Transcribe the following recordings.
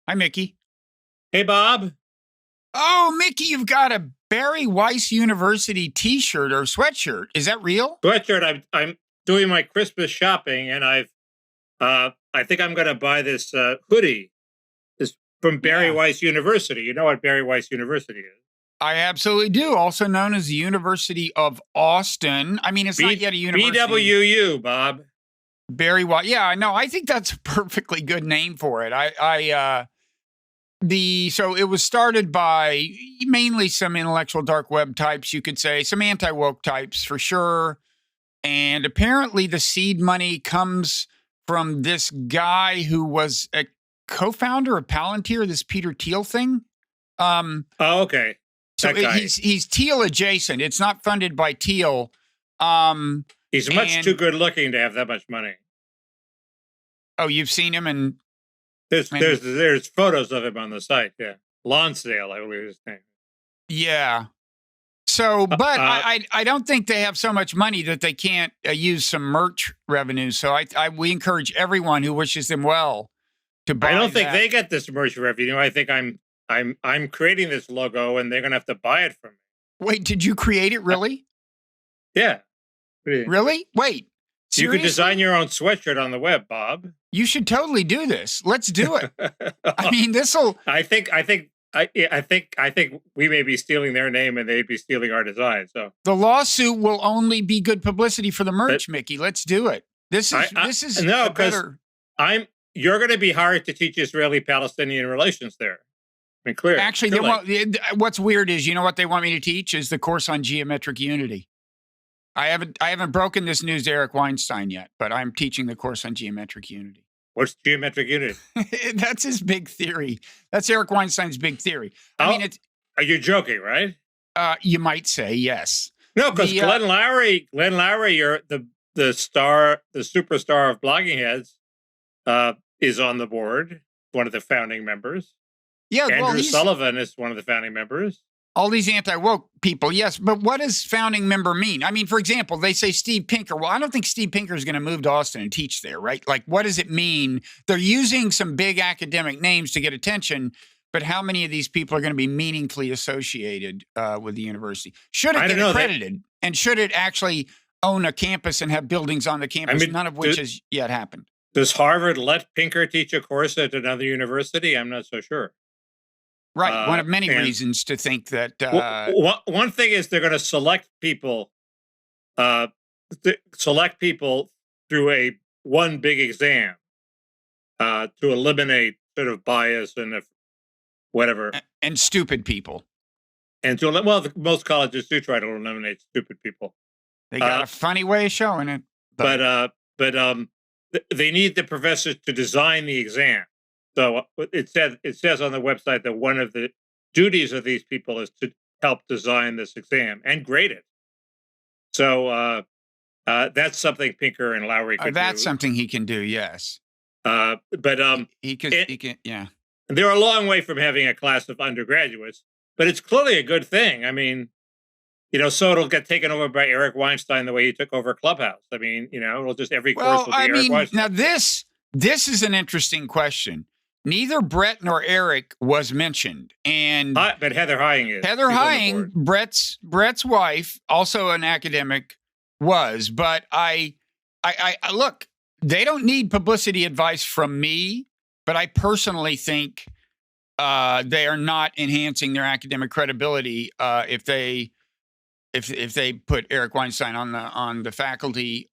Hi, Mickey. Hey, Bob. Oh, Mickey, you've got a Barry Weiss University T-shirt or sweatshirt. Is that real? Sweatshirt. I'm doing my Christmas shopping, and I think I'm going to buy this hoodie. This from Barry Weiss University. You know what Barry Weiss University is? I absolutely do. Also known as the University of Austin. I mean, it's not yet a university. BWU, Bob. Barry Weiss. Yeah, no, I think that's a perfectly good name for it. So it was started by mainly some intellectual dark web types, you could say, some anti-woke types for sure. And apparently the seed money comes from this guy who was a co-founder of Palantir, this Peter Thiel thing. Okay. So he's Thiel adjacent. It's not funded by Thiel. He's much too good looking to have that much money. Oh, you've seen him and there's photos of him on the site. Yeah, Lonsdale, I believe his name. Yeah. So, but I don't think they have so much money that they can't use some merch revenue. So we encourage everyone who wishes them well to buy. I don't think they get this merch revenue. I think I'm creating this logo, and they're going to have to buy it from me. Wait, did you create it? Really? Yeah. Really? Wait. Seriously? You could design your own sweatshirt on the web, Bob. You should totally do this. Let's do it. I mean, this'll. I think we may be stealing their name, and they'd be stealing our design. So the lawsuit will only be good publicity for the merch, Mickey. Let's do it. This is no, because you're going to be hired to teach Israeli-Palestinian relations there. I mean, clearly. Actually, what's weird is, you know what they want me to teach is the course on geometric unity. I haven't broken this news to Eric Weinstein yet, but I'm teaching the course on geometric unity. What's geometric unity? That's his big theory. That's Eric Weinstein's big theory. I mean, are you joking, right? You might say yes. No, because Glenn Lowry, you're the superstar of Blogging Heads, is on the board, one of the founding members. Yeah, Andrew Sullivan is one of the founding members. All these anti-woke people, yes. But what does founding member mean? I mean, for example, they say Steve Pinker. Well, I don't think Steve Pinker is going to move to Austin and teach there, right? Like, what does it mean? They're using some big academic names to get attention, but how many of these people are going to be meaningfully associated with the university? Should it get accredited? And should it actually own a campus and have buildings on the campus, none of which has yet happened? Does Harvard let Pinker teach a course at another university? I'm not so sure. Right. One of many reasons to think that. One thing is they're going to select people through one big exam to eliminate sort of bias and whatever. And stupid people. And most colleges do try to eliminate stupid people. They got a funny way of showing it. But they need the professors to design the exam. So it says on the website that one of the duties of these people is to help design this exam and grade it. So that's something Pinker and Lowry can do. That's something he can do, yes. But he can, yeah. They're a long way from having a class of undergraduates, but it's clearly a good thing. I mean, so it'll get taken over by Eric Weinstein the way he took over Clubhouse. I mean, it'll just every course will be Eric Weinstein. Now this is an interesting question. Neither Brett nor Eric was mentioned, but Heather Heying is. Heather Heying, Brett's wife, also an academic, was. But I look. They don't need publicity advice from me, but I personally think they are not enhancing their academic credibility if they put Eric Weinstein on the faculty.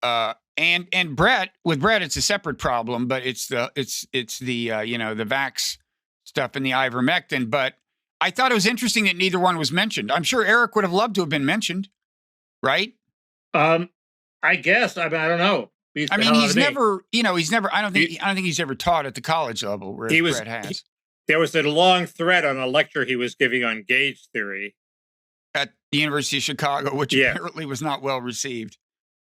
And Brett, it's a separate problem, but it's the the vax stuff and the ivermectin. But I thought it was interesting that neither one was mentioned. I'm sure Eric would have loved to have been mentioned, right? I guess. I don't know. He's never. I don't think he's ever taught at the college level where Brett has. There was a long thread on a lecture he was giving on gauge theory at the University of Chicago, which apparently was not well received.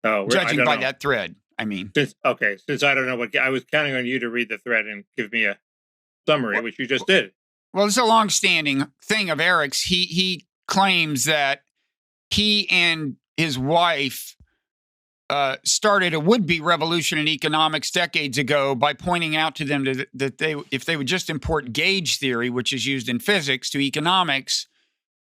Oh, judging by that thread, I mean. Since I don't know I was counting on you to read the thread and give me a summary, which you just did. Well, it's a long-standing thing of Eric's. He claims that he and his wife started a would-be revolution in economics decades ago by pointing out to them that if they would just import gauge theory, which is used in physics, to economics,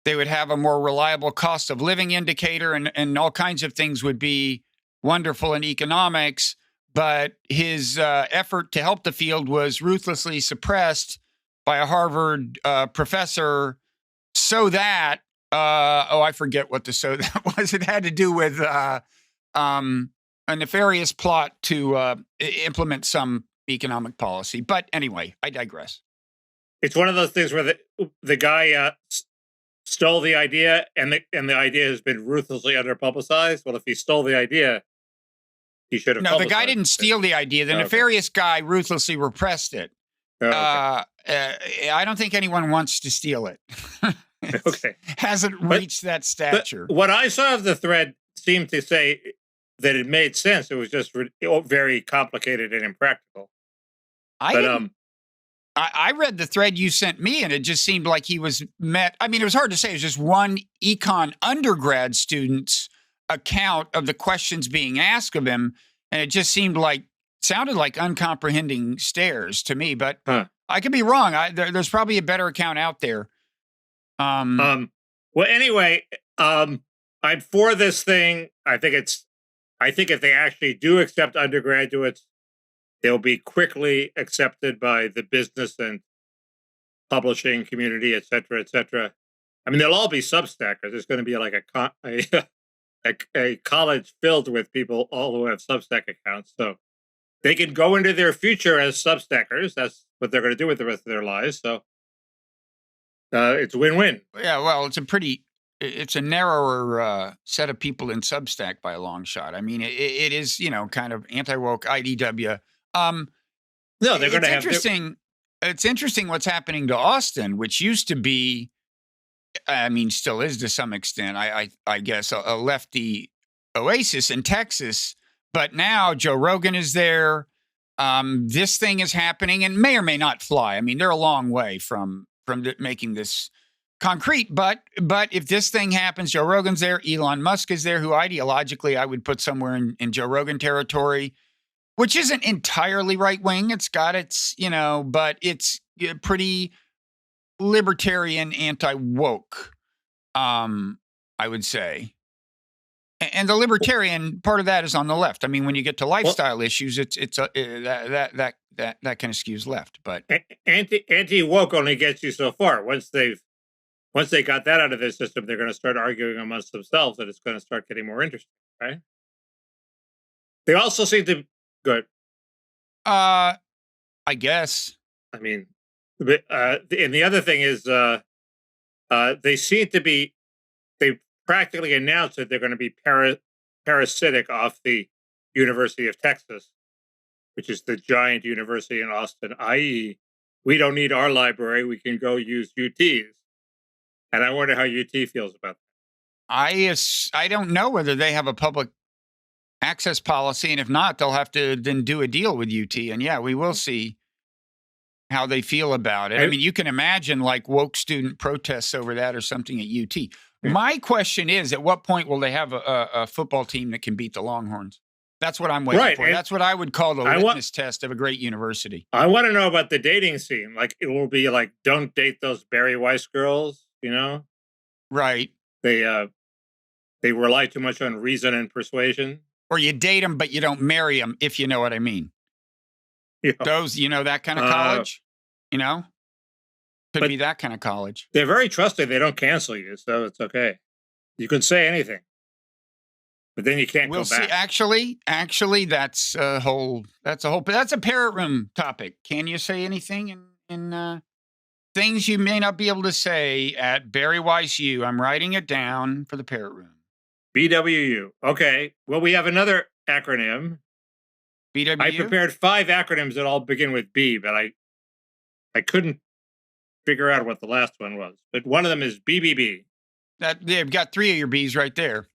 they would have a more reliable cost of living indicator, and all kinds of things would be wonderful in economics. But his effort to help the field was ruthlessly suppressed by a Harvard professor, so that I forget what the so that was. It had to do with a nefarious plot to implement some economic policy. But anyway, I digress. It's one of those things where the guy stole the idea, and the idea has been ruthlessly underpublicized. Well, if he stole the idea, he should have. No, the guy didn't steal the idea. The nefarious guy ruthlessly repressed it. I don't think anyone wants to steal it. Okay, hasn't reached that stature. What I saw of the thread seemed to say that it made sense. It was just very complicated and impractical. I read the thread you sent me, and it just seemed like he was met. I mean, it was hard to say. It was just one econ undergrad student's account of the questions being asked of him, and it just sounded like uncomprehending stares to me. But I could be wrong. There's probably a better account out there. Well, anyway, I'm for this thing. I think if they actually do accept undergraduates, they'll be quickly accepted by the business and publishing community, et cetera, et cetera. I mean, they'll all be Substackers. There's going to be like a college filled with people all who have Substack accounts. So they can go into their future as Substackers. That's what they're going to do with the rest of their lives. So it's win-win. Yeah, well, it's a narrower set of people in Substack by a long shot. I mean, it is, kind of anti-woke IDW. No, they're going to have. It's interesting what's happening to Austin, which used to be, I mean, still is to some extent, I guess, a lefty oasis in Texas. But now Joe Rogan is there. This thing is happening and may or may not fly. I mean, they're a long way from making this concrete. But if this thing happens, Joe Rogan's there, Elon Musk is there, who ideologically I would put somewhere in Joe Rogan territory, which isn't entirely right wing. It's got its, but it's pretty libertarian, anti-woke, I would say. And the libertarian part of that is on the left. I mean, when you get to lifestyle issues, that kind of skews left. But anti-woke only gets you so far. Once they got that out of their system, they're going to start arguing amongst themselves, and it's going to start getting more interesting, right? They also seem to good. I guess. I mean, and the other thing is, they seem to be. They practically announced that they're going to be parasitic off the University of Texas, which is the giant university in Austin, i.e., we don't need our library. We can go use UT's. And I wonder how UT feels about that. I don't know whether they have a public access policy, and if not, they'll have to then do a deal with UT. And yeah, we will see how they feel about it. I mean, you can imagine like woke student protests over that or something at UT. My question is, at what point will they have a football team that can beat the Longhorns? That's what I'm waiting for. That's what I would call the litmus test of a great university. I want to know about the dating scene. Like, it will be like, don't date those Barry Weiss girls, Right. They rely too much on reason and persuasion. Or you date them, but you don't marry them, if you know what I mean. Yeah. Those, that kind of college, Could be that kind of college. They're very trusting. They don't cancel you, so it's okay. You can say anything, but then you can't go back. Actually, that's a Parrot Room topic. Can you say anything in things you may not be able to say at Barry Weiss U? I'm writing it down for the Parrot Room. BWU. Okay. Well, we have another acronym. BWU? I prepared 5 acronyms that all begin with B, but I couldn't figure out what the last one was. But one of them is BBB. That they've got 3 of your B's right there.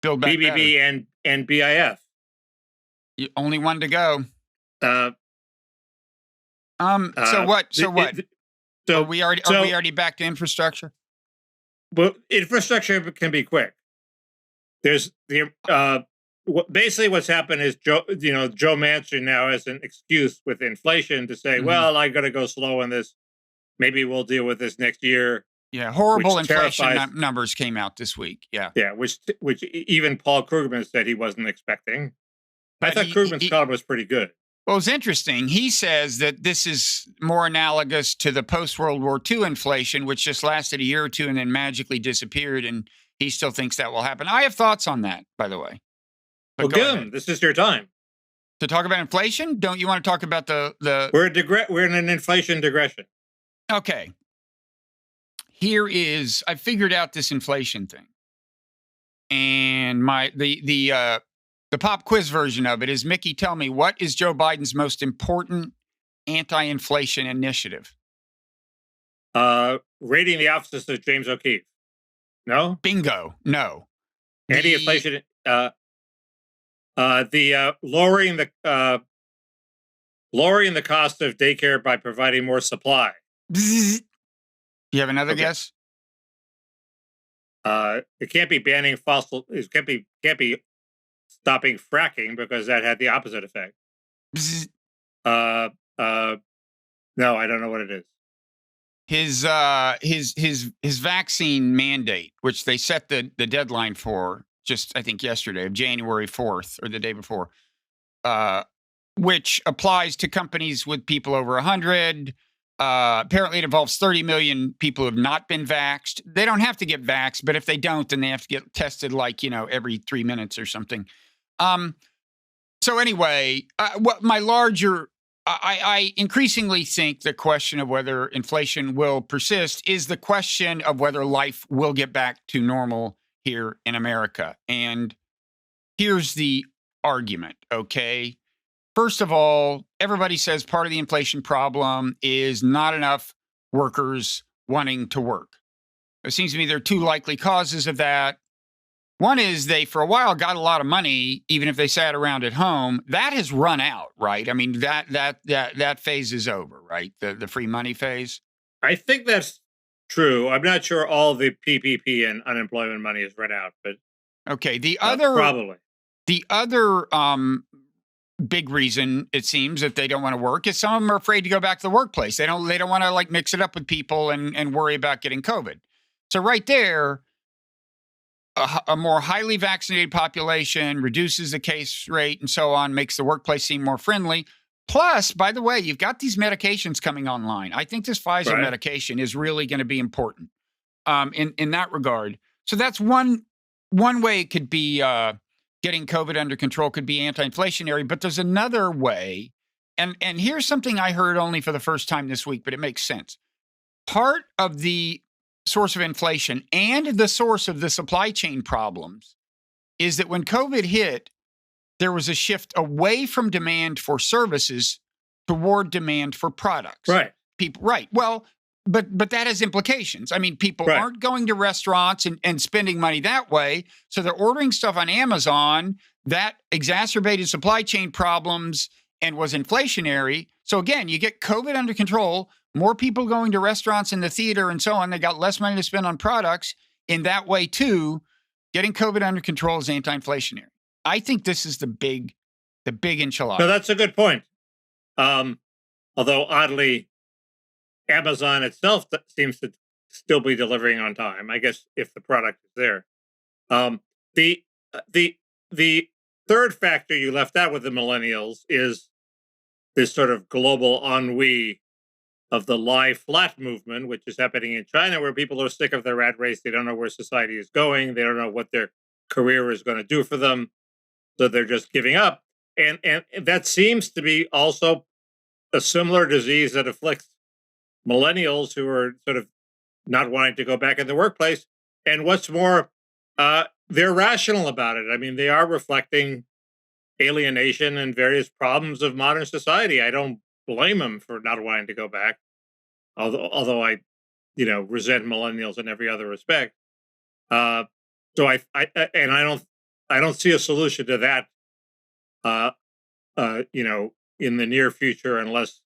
Build back BBB better. and BIF. Only one to go. So what? Are we already back to infrastructure? Well, infrastructure can be quick. There's the basically what's happened is Joe Manchin now has an excuse with inflation to say, well, I got to go slow on this. Maybe we'll deal with this next year. Yeah, horrible inflation numbers came out this week. Yeah, which even Paul Krugman said he wasn't expecting. I thought Krugman's column was pretty good. Well, it's interesting. He says that this is more analogous to the post-World War II inflation, which just lasted a year or two and then magically disappeared, and he still thinks that will happen. I have thoughts on that, by the way. But well, good. This is your time to talk about inflation. Don't you want to talk about the? We're in an inflation digression. Okay. I figured out this inflation thing, and the pop quiz version of it is, Mickey, tell me, what is Joe Biden's most important anti-inflation initiative? Raiding the offices of James O'Keefe. No? Bingo. No. Anti-inflation. Lowering the cost of daycare by providing more supply. You have another guess? It can't be banning fossil. It can't be stopping fracking, because that had the opposite effect. No, I don't know what it is. His vaccine mandate, which they set the deadline for just, I think, yesterday, of January 4th or the day before, which applies to companies with people over 100. Apparently, it involves 30 million people who have not been vaxxed. They don't have to get vaxxed, but if they don't, then they have to get tested every 3 minutes or something. So anyway, I increasingly think the question of whether inflation will persist is the question of whether life will get back to normal here in America. And here's the argument, okay? First of all, everybody says part of the inflation problem is not enough workers wanting to work. It seems to me there are two likely causes of that. One is they, for a while, got a lot of money, even if they sat around at home. That has run out, right? I mean, that phase is over, right? The free money phase. I think that's true. I'm not sure all the PPP and unemployment money has run out, but okay. Probably the other big reason, it seems, that they don't want to work is some of them are afraid to go back to the workplace. They don't want to mix it up with people and worry about getting COVID. So right there, a more highly vaccinated population reduces the case rate and so on, makes the workplace seem more friendly. Plus, by the way, you've got these medications coming online. I think this Pfizer medication is really going to be important in that regard. So that's one way it could be getting COVID under control, could be anti-inflationary. But there's another way. And here's something I heard only for the first time this week, but it makes sense. Part of the source of inflation and the source of the supply chain problems is that when COVID hit, there was a shift away from demand for services toward demand for products. Right. Well, but that has implications. I mean, people aren't going to restaurants and spending money that way. So they're ordering stuff on Amazon. That exacerbated supply chain problems and was inflationary. So again, you get COVID under control, more people going to restaurants and the theater and so on. They got less money to spend on products. In that way, too, getting COVID under control is anti-inflationary. I think this is the big enchilada. No, that's a good point. Although oddly, Amazon itself seems to still be delivering on time, I guess, if the product is there. The third factor you left out with the millennials is this sort of global ennui of the lie flat movement, which is happening in China, where people are sick of the rat race. They don't know where society is going. They don't know what their career is going to do for them. So they're just giving up. And that seems to be also a similar disease that afflicts millennials who are sort of not wanting to go back in the workplace. And what's more, they're rational about it. I mean, they are reflecting alienation and various problems of modern society. I don't blame them for not wanting to go back, although I resent millennials in every other respect. So I don't see a solution to that, in the near future, unless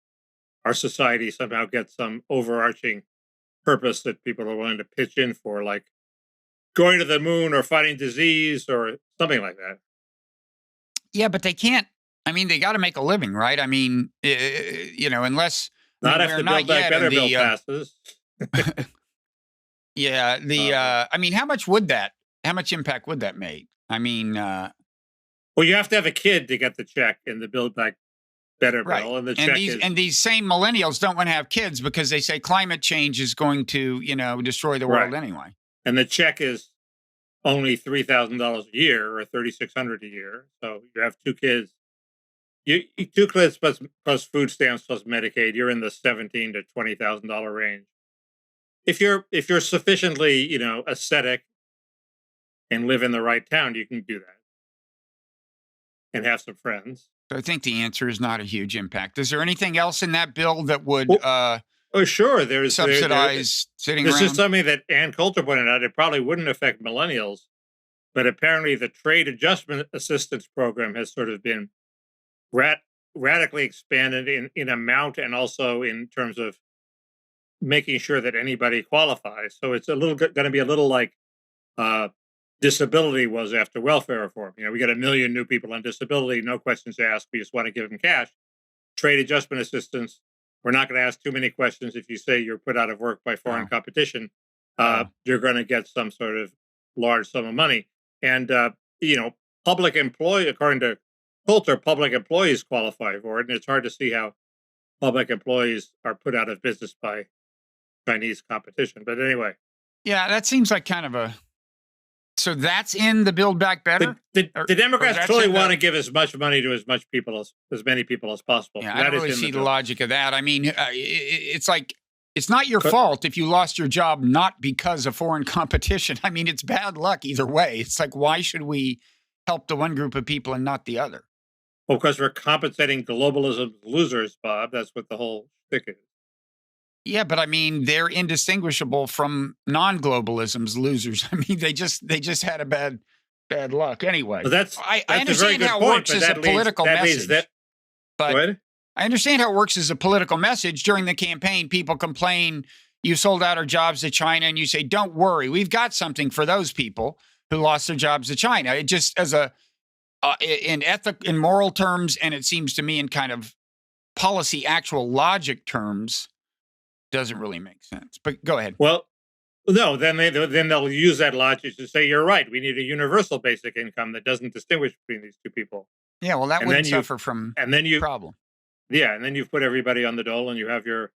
our society somehow gets some overarching purpose that people are willing to pitch in for, like going to the moon or fighting disease or something like that. Yeah, but they can't. I mean, they got to make a living, right? I mean, unless Not if we're the not Build Back yet Better in bill the. passes. Yeah, the. I mean, how much impact would that make? I mean, Well, you have to have a kid to get the check in the Build Back Better right. bill, and the And check is these same millennials don't want to have kids because they say climate change is going to, destroy the world right. anyway. And the check is only $3,000 a year or $3,600 a year. So you have two kids. You 2 kids plus food stamps plus Medicaid. You're in the $17,000 to $20,000 range. If you're sufficiently ascetic and live in the right town, you can do that and have some friends. So I think the answer is not a huge impact. Is there anything else in that bill that would Oh, sure. There's subsidize sitting This around? is something that Ann Coulter pointed out. It probably wouldn't affect millennials, but apparently the Trade Adjustment Assistance Program has sort of been radically expanded in amount and also in terms of making sure that anybody qualifies. So it's going to be a little like disability was after welfare reform. We got 1 million new people on disability, no questions asked. We just want to give them cash. Trade adjustment assistance. We're not going to ask too many questions. If you say you're put out of work by foreign competition, you're going to get some sort of large sum of money. And, public employee, according to Coulter, public employees qualify for it. And it's hard to see how public employees are put out of business by Chinese competition. But anyway. Yeah, that seems like kind of a... So that's in the Build Back Better? The Democrats clearly want to give as much money to as many people as possible. Yeah, I don't really see the logic of that. I mean, it's like, it's not your fault if you lost your job not because of foreign competition. I mean, it's bad luck either way. It's like, why should we help the one group of people and not the other? Well, because we're compensating globalism's losers, Bob. That's what the whole stick is. Yeah, but I mean, they're indistinguishable from non-globalism's losers. I mean, they just had a bad luck anyway. Well, I understand how it works as a political message. But I understand how it works as a political message. During the campaign, people complain, you sold out our jobs to China, and you say, don't worry, we've got something for those people who lost their jobs to China. It just, as in moral terms, and it seems to me in kind of policy, actual logic terms, doesn't really make sense. But go ahead. Well, no, then they'll use that logic to say, you're right, we need a universal basic income that doesn't distinguish between these two people. Yeah, well, that wouldn't suffer from problem. Yeah, and then you've put everybody on the dole, and you have your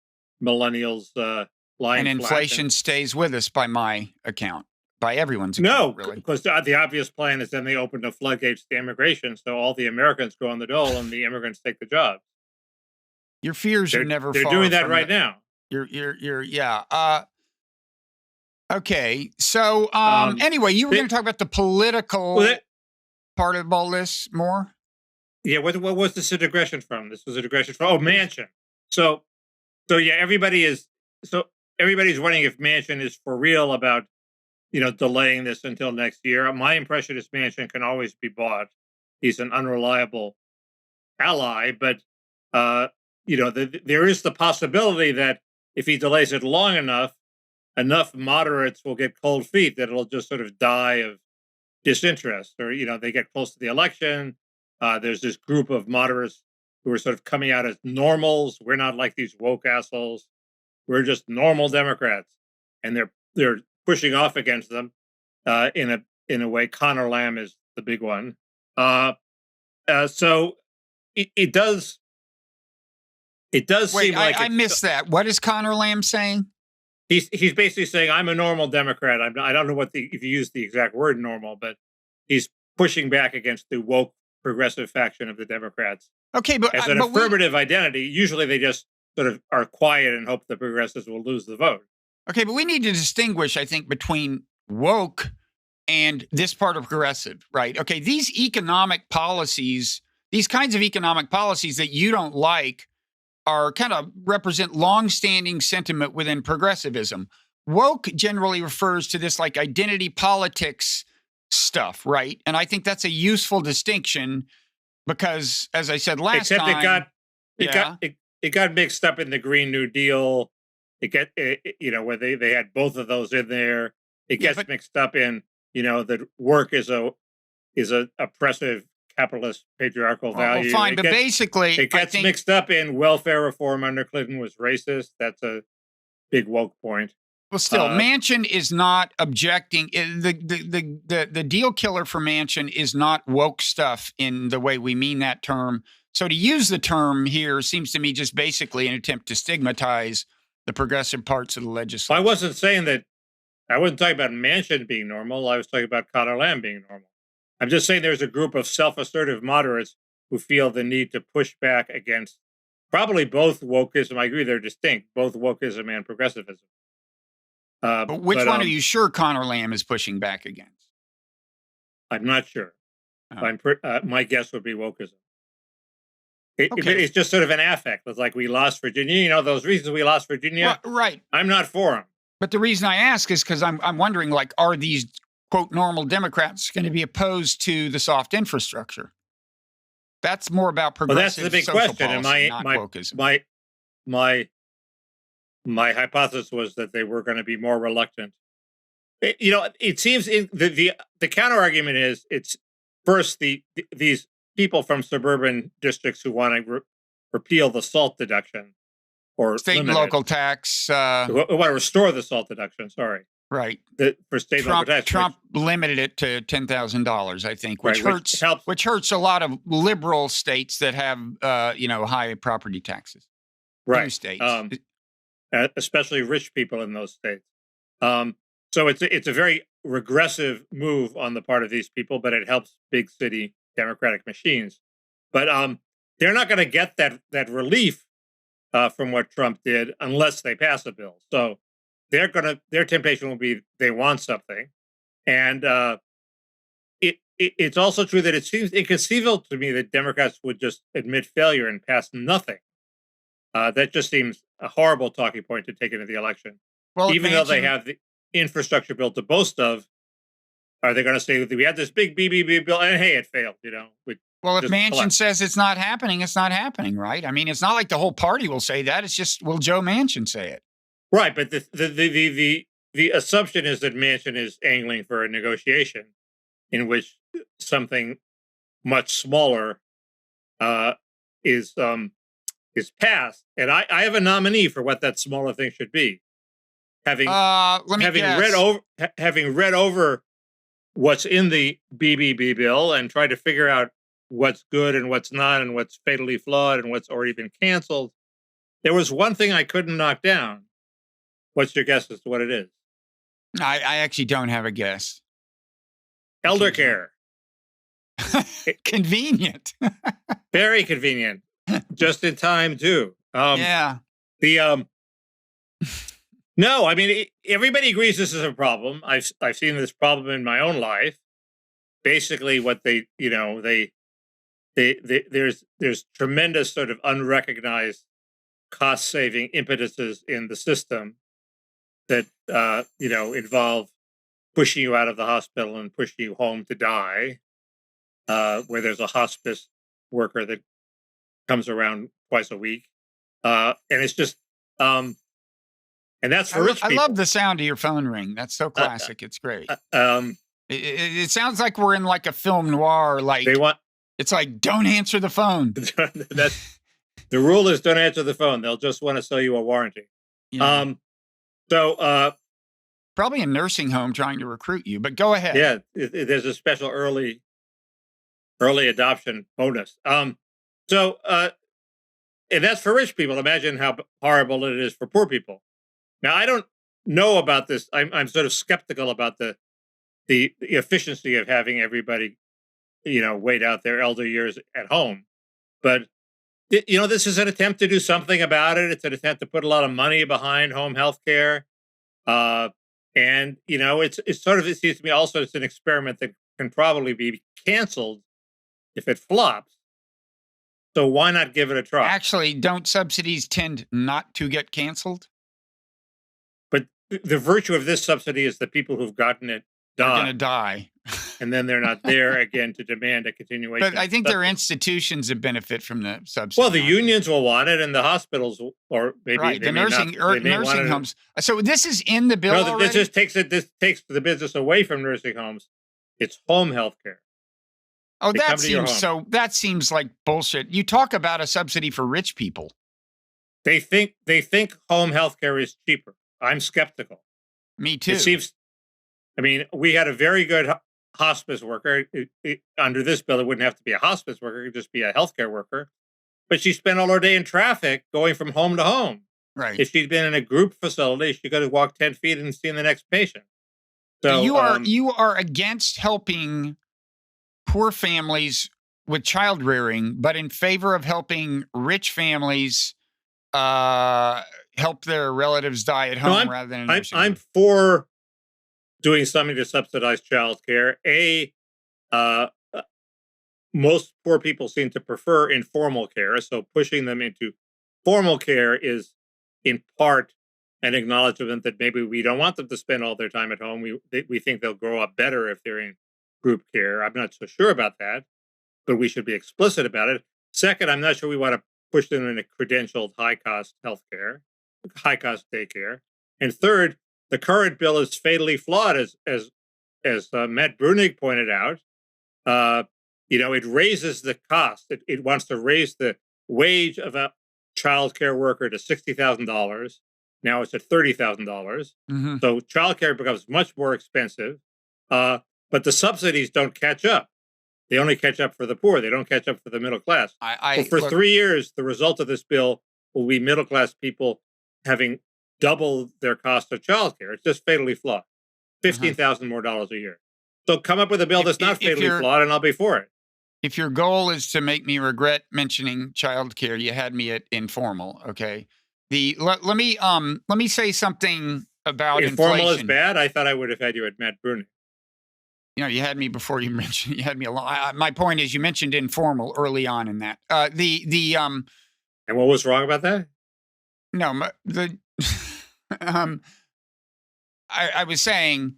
millennials lying and inflation stays with us by my account, by everyone's account. No, really. Because the obvious plan is then they open the floodgates to immigration, so all the Americans go on the dole, and the immigrants take the jobs. Your fears are never. They're doing that right now. Yeah. Okay. So, anyway, you were going to talk about the political part of all this more. Yeah. What was this a digression from? This was a digression from Manchin. So yeah, everybody's wondering if Manchin is for real about delaying this until next year. My impression is Manchin can always be bought. He's an unreliable ally, but there is the possibility that if he delays it long enough moderates will get cold feet that it'll just sort of die of disinterest, or they get close to the election. There's this group of moderates who are sort of coming out as normals. We're not like these woke assholes. We're just normal Democrats, and they're pushing off against them in a way. Connor Lamb is the big one. So it does. It does seem like I missed that. What is Connor Lamb saying? He's basically saying, I'm a normal Democrat. I don't know if you use the exact word normal, but he's pushing back against the woke progressive faction of the Democrats. Okay, but as an affirmative identity, usually they just sort of are quiet and hope the progressives will lose the vote. Okay, but we need to distinguish, I think, between woke and this part of progressive, right? Okay, these economic policies, these kinds of economic policies that you don't like, are kind of represent longstanding sentiment within progressivism. Woke generally refers to this like identity politics stuff, right? And I think that's a useful distinction because, as I said last time, it got mixed up in the Green New Deal. Where they had both of those in there. It gets mixed up in that work is a oppressive capitalist patriarchal Well, value. fine, but basically, it I gets think, mixed up in welfare reform under Clinton was racist. That's a big woke point. well, still, Manchin is not objecting. The deal killer for Manchin is not woke stuff in the way we mean that term. So to use the term here seems to me just basically an attempt to stigmatize the progressive parts of the legislature. I wasn't saying that. I wasn't talking about Manchin being normal. I was talking about Conor Lamb being normal. I'm just saying there's a group of self-assertive moderates who feel the need to push back against probably both wokeism. I agree they're distinct, both wokeism and progressivism. But which one are you sure Conor Lamb is pushing back against? I'm not sure. Oh. My guess would be wokeism. It's just sort of an affect. It's like we lost Virginia. You know, those reasons we lost Virginia? Well, right. I'm not for them. But the reason I ask is because I'm wondering, like, are these, quote, normal Democrats going to be opposed to the soft infrastructure? That's more about progressive that's the big social question. Policy, And not wokeism. My hypothesis was that they were going to be more reluctant. It seems the counter argument is it's first these people from suburban districts who want to repeal the SALT deduction or state and local tax. Who want to restore the SALT deduction. Sorry, right. For state and local tax. Trump limited it to $10,000, I think, which hurts. Which hurts a lot of liberal states that have high property taxes. Right. New states. Especially rich people in those states. So it's a very regressive move on the part of these people, but it helps big city Democratic machines. But they're not going to get that relief from what Trump did unless they pass a bill. So their temptation will be they want something, and it's also true that it seems inconceivable to me that Democrats would just admit failure and pass nothing. That just seems a horrible talking point to take into the election. Well, even though they have the infrastructure bill to boast of, are they going to say that we had this big BBB bill and hey, it failed? Well, if Manchin says it's not happening, right? I mean, it's not like the whole party will say that. It's just, will Joe Manchin say it? Right, but the assumption is that Manchin is angling for a negotiation in which something much smaller is passed, and I have a nominee for what that smaller thing should be. Having read over what's in the BBB bill and tried to figure out what's good and what's not and what's fatally flawed and what's already been canceled, there was one thing I couldn't knock down. What's your guess as to what it is? I actually don't have a guess. Elder care. Convenient. Very convenient. Just in time too. Yeah. No, I mean everybody agrees this is a problem. I've seen this problem in my own life. Basically, what there's tremendous sort of unrecognized cost-saving impetuses in the system that involve pushing you out of the hospital and pushing you home to die. Where there's a hospice worker that comes around twice a week, and it's just, and that's for rich people. I love the sound of your phone ring. That's so classic. It's great. It sounds like we're in like a film noir. Like it's like, don't answer the phone. That's the rule is don't answer the phone. They'll just want to sell you a warranty. Yeah. Probably a nursing home trying to recruit you, but go ahead. Yeah, there's a special early adoption bonus. And that's for rich people. Imagine how horrible it is for poor people. Now, I don't know about this. I'm sort of skeptical about the efficiency of having everybody, wait out their elder years at home. But this is an attempt to do something about it. It's an attempt to put a lot of money behind home health care. And it's sort of, it seems to me also it's an experiment that can probably be canceled if it flops. So why not give it a try? Actually, don't subsidies tend not to get canceled? But the virtue of this subsidy is the people who've gotten it are going to die. And then they're not there again to demand a continuation. But I think there are institutions that benefit from the subsidy. Well, the unions will want it, and the hospitals, or maybe right, the nursing homes. So this is in the bill. No, already? This takes the business away from nursing homes. It's home health care. Oh, They come to your home. that seems like bullshit. You talk about a subsidy for rich people. They think home health care is cheaper. I'm skeptical. Me too. It seems. I mean, we had a very good hospice worker. Under this bill, it wouldn't have to be a hospice worker; it could just be a healthcare worker. But she spent all her day in traffic going from home to home. Right. If she'd been in a group facility, she could have walked 10 feet and seen the next patient. So you are against helping poor families with child rearing, but in favor of helping rich families help their relatives die at home rather than in nursing I'm home. for doing something to subsidize child care. Most poor people seem to prefer informal care, so pushing them into formal care is in part an acknowledgement that maybe we don't want them to spend all their time at home. We think they'll grow up better if they're in group care. I'm not so sure about that, but we should be explicit about it. Second, I'm not sure we want to push them into credentialed high-cost healthcare, high-cost daycare. And third, the current bill is fatally flawed, as Matt Brunig pointed out. It raises the cost. It wants to raise the wage of a child care worker to $60,000. Now it's at $30,000. Mm-hmm. So childcare becomes much more expensive, but the subsidies don't catch up. They only catch up for the poor. They don't catch up for the middle class. For 3 years, the result of this bill will be middle class people having double their cost of childcare. It's just fatally flawed. $15,000 more dollars a year. So come up with a bill that's not fatally flawed, and I'll be for it. If your goal is to make me regret mentioning childcare, you had me at informal. Okay. Let me say something about informal inflation. Is bad. I thought I would have had you at Matt Brunig. You had me before you mentioned. You had me a lot. My point is, you mentioned informal early on in that. And what was wrong about that? No, I was saying,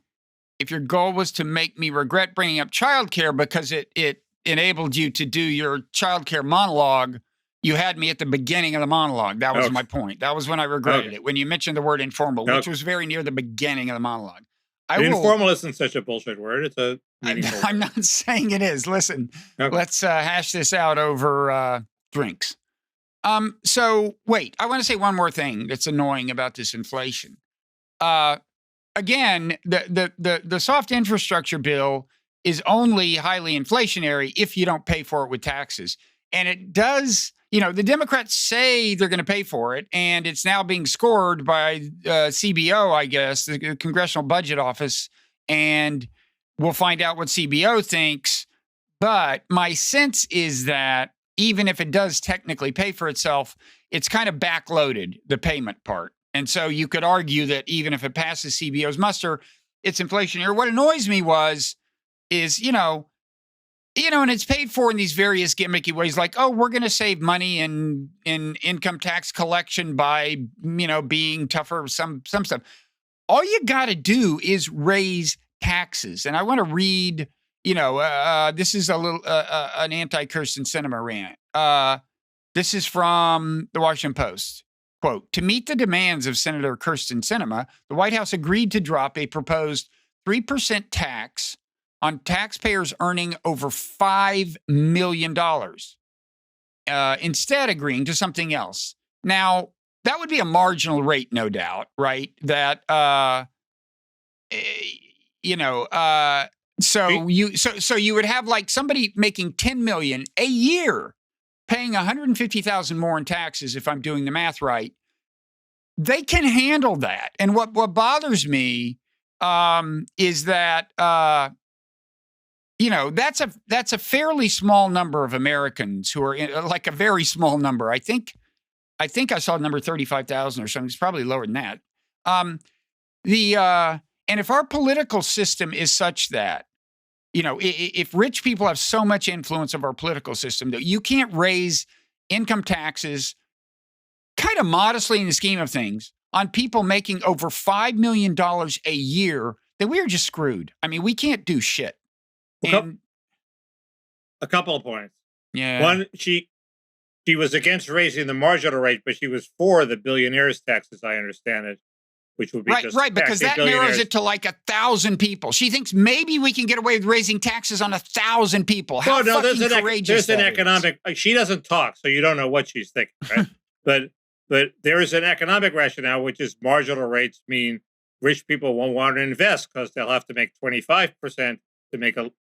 if your goal was to make me regret bringing up childcare because it enabled you to do your childcare monologue, you had me at the beginning of the monologue. That was my point. That was when I regretted it. When you mentioned the word informal, which was very near the beginning of the monologue. Informal isn't such a bullshit word. It's a meaningful I'm not saying it is. Listen, let's hash this out over drinks. So wait, I want to say one more thing that's annoying about this inflation. Again, the soft infrastructure bill is only highly inflationary if you don't pay for it with taxes. And it does, the Democrats say they're going to pay for it, and it's now being scored by CBO, I guess, the Congressional Budget Office, and we'll find out what CBO thinks. But my sense is that even if it does technically pay for itself, it's kind of backloaded, the payment part. And so you could argue that even if it passes CBO's muster, it's inflationary. What annoys me is, and it's paid for in these various gimmicky ways, like, oh, we're going to save money in income tax collection by, being tougher, some stuff. All you got to do is raise taxes. And I want to read, this is a little, an anti-Kirsten Sinema rant. This is from the Washington Post. Quote, to meet the demands of Senator Kirsten Sinema, the White House agreed to drop a proposed 3% tax on taxpayers earning over $5 million, instead agreeing to something else. Now, that would be a marginal rate, no doubt, right? That, so you would have like somebody making $10 million a year, paying $150,000 more in taxes, if I'm doing the math right. They can handle that. And what bothers me is that that's a fairly small number of Americans who are like a very small number. I think I saw the number 35,000 or something. It's probably lower than that. And if our political system is such that, if rich people have so much influence of our political system that you can't raise income taxes kind of modestly in the scheme of things on people making over $5 million a year, then we are just screwed. I mean, we can't do shit. A couple of points. Yeah. One, she was against raising the marginal rate, but she was for the billionaires tax, as I understand it, which would be Right, just right, because taxing that narrows billionaires. it to like 1,000 people. She thinks maybe we can get away with raising taxes on 1,000 people. How No, fucking courageous there's an that is. economic. She doesn't talk, so you don't know what she's thinking, right? but there is an economic rationale, which is marginal rates mean rich people won't want to invest because they'll have to make 25% to make a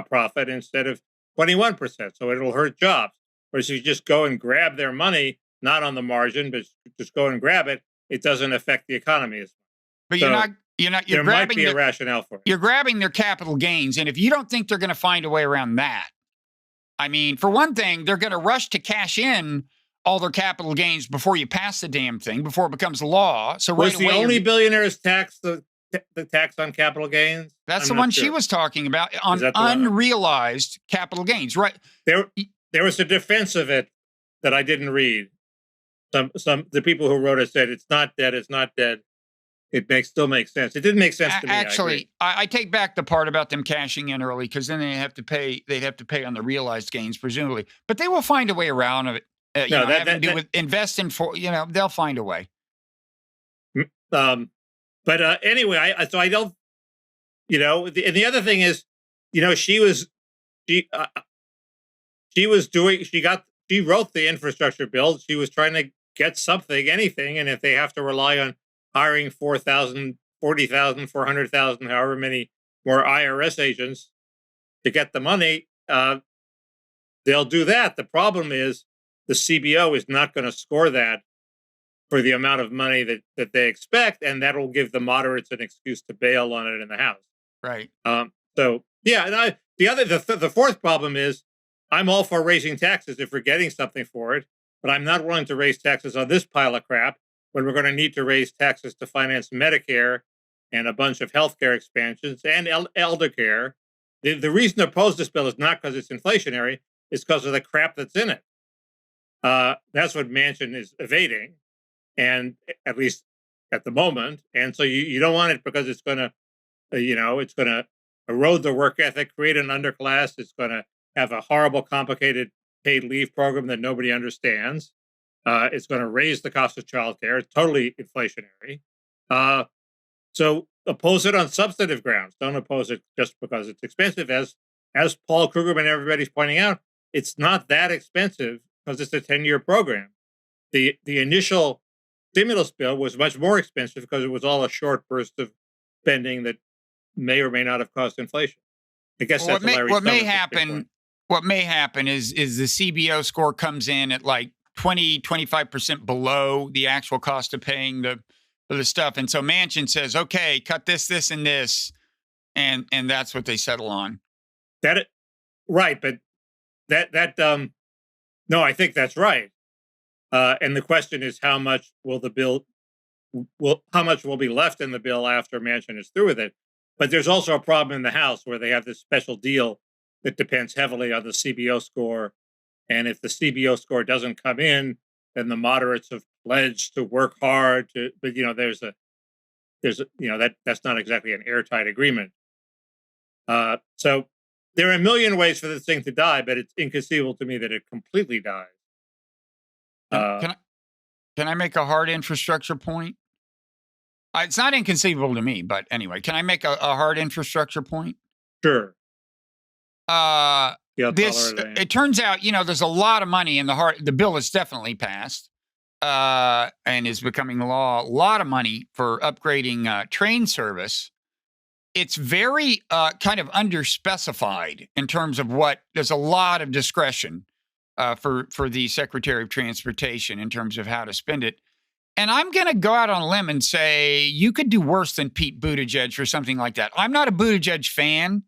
profit instead of 21%. So it'll hurt jobs. Whereas if you just go and grab their money, not on the margin, but just go and grab it, it doesn't affect the economy as much. But So you're there might grabbing be a rationale for it. You're grabbing their capital gains, and if you don't think they're going to find a way around that, I mean, for one thing, they're going to rush to cash in all their capital gains before you pass the damn thing, before it becomes law. So Was right the away, only billionaires tax the tax on capital gains? that's I'm the one not she sure. was talking about, on that the one? unrealized capital gains, right? There was a defense of it that I didn't read. The people who wrote it said it's not dead. It's not dead. It still makes sense. It didn't make sense to me. Actually, I take back the part about them cashing in early, because then they'd have to pay on the realized gains, presumably. But they will find a way around it. Having to do with investing for, they'll find a way. But anyway, I don't, and the other thing is, she wrote the infrastructure bill. She was trying to get something, anything. And if they have to rely on hiring 4,000, 40,000, 400,000, however many more IRS agents to get the money, they'll do that. The problem is the CBO is not going to score that for the amount of money that they expect, and that'll give the moderates an excuse to bail on it in the House. Right. So yeah, and the fourth problem is I'm all for raising taxes if we're getting something for it, but I'm not willing to raise taxes on this pile of crap when we're going to need to raise taxes to finance Medicare and a bunch of healthcare expansions and elder care. The reason to oppose this bill is not because it's inflationary, it's because of the crap that's in it. That's what Manchin is evading, and at least at the moment. And so you don't want it because it's going to, it's going to erode the work ethic, create an underclass. It's going to have a horrible, complicated paid leave program that nobody understands. It's going to raise the cost of childcare. It's totally inflationary. So oppose it on substantive grounds. Don't oppose it just because it's expensive. As Paul Krugman and everybody's pointing out, it's not that expensive because it's a 10-year program. The initial stimulus bill was much more expensive because it was all a short burst of spending that may or may not have caused inflation. I guess that's what may happen. What may happen is the CBO score comes in at like 25% below the actual cost of paying for the stuff, and so Manchin says, "Okay, cut this, and this," and that's what they settle on. Right, but no, I think that's right. And the question is, how much will be left in the bill after Manchin is through with it? But there's also a problem in the House where they have this special deal that depends heavily on the CBO score. And if the CBO score doesn't come in, then the moderates have pledged to work hard to, but that's not exactly an airtight agreement. So there are a million ways for this thing to die, but it's inconceivable to me that it completely dies. Can I make a hard infrastructure point? It's not inconceivable to me, but anyway, can I make a hard infrastructure point? Sure. It turns out, there's a lot of money in the bill is definitely passed and is becoming law. A lot of money for upgrading train service. It's very kind of underspecified in terms of there's a lot of discretion for the Secretary of Transportation in terms of how to spend it. And I'm going to go out on a limb and say you could do worse than Pete Buttigieg for something like that. I'm not a Buttigieg fan,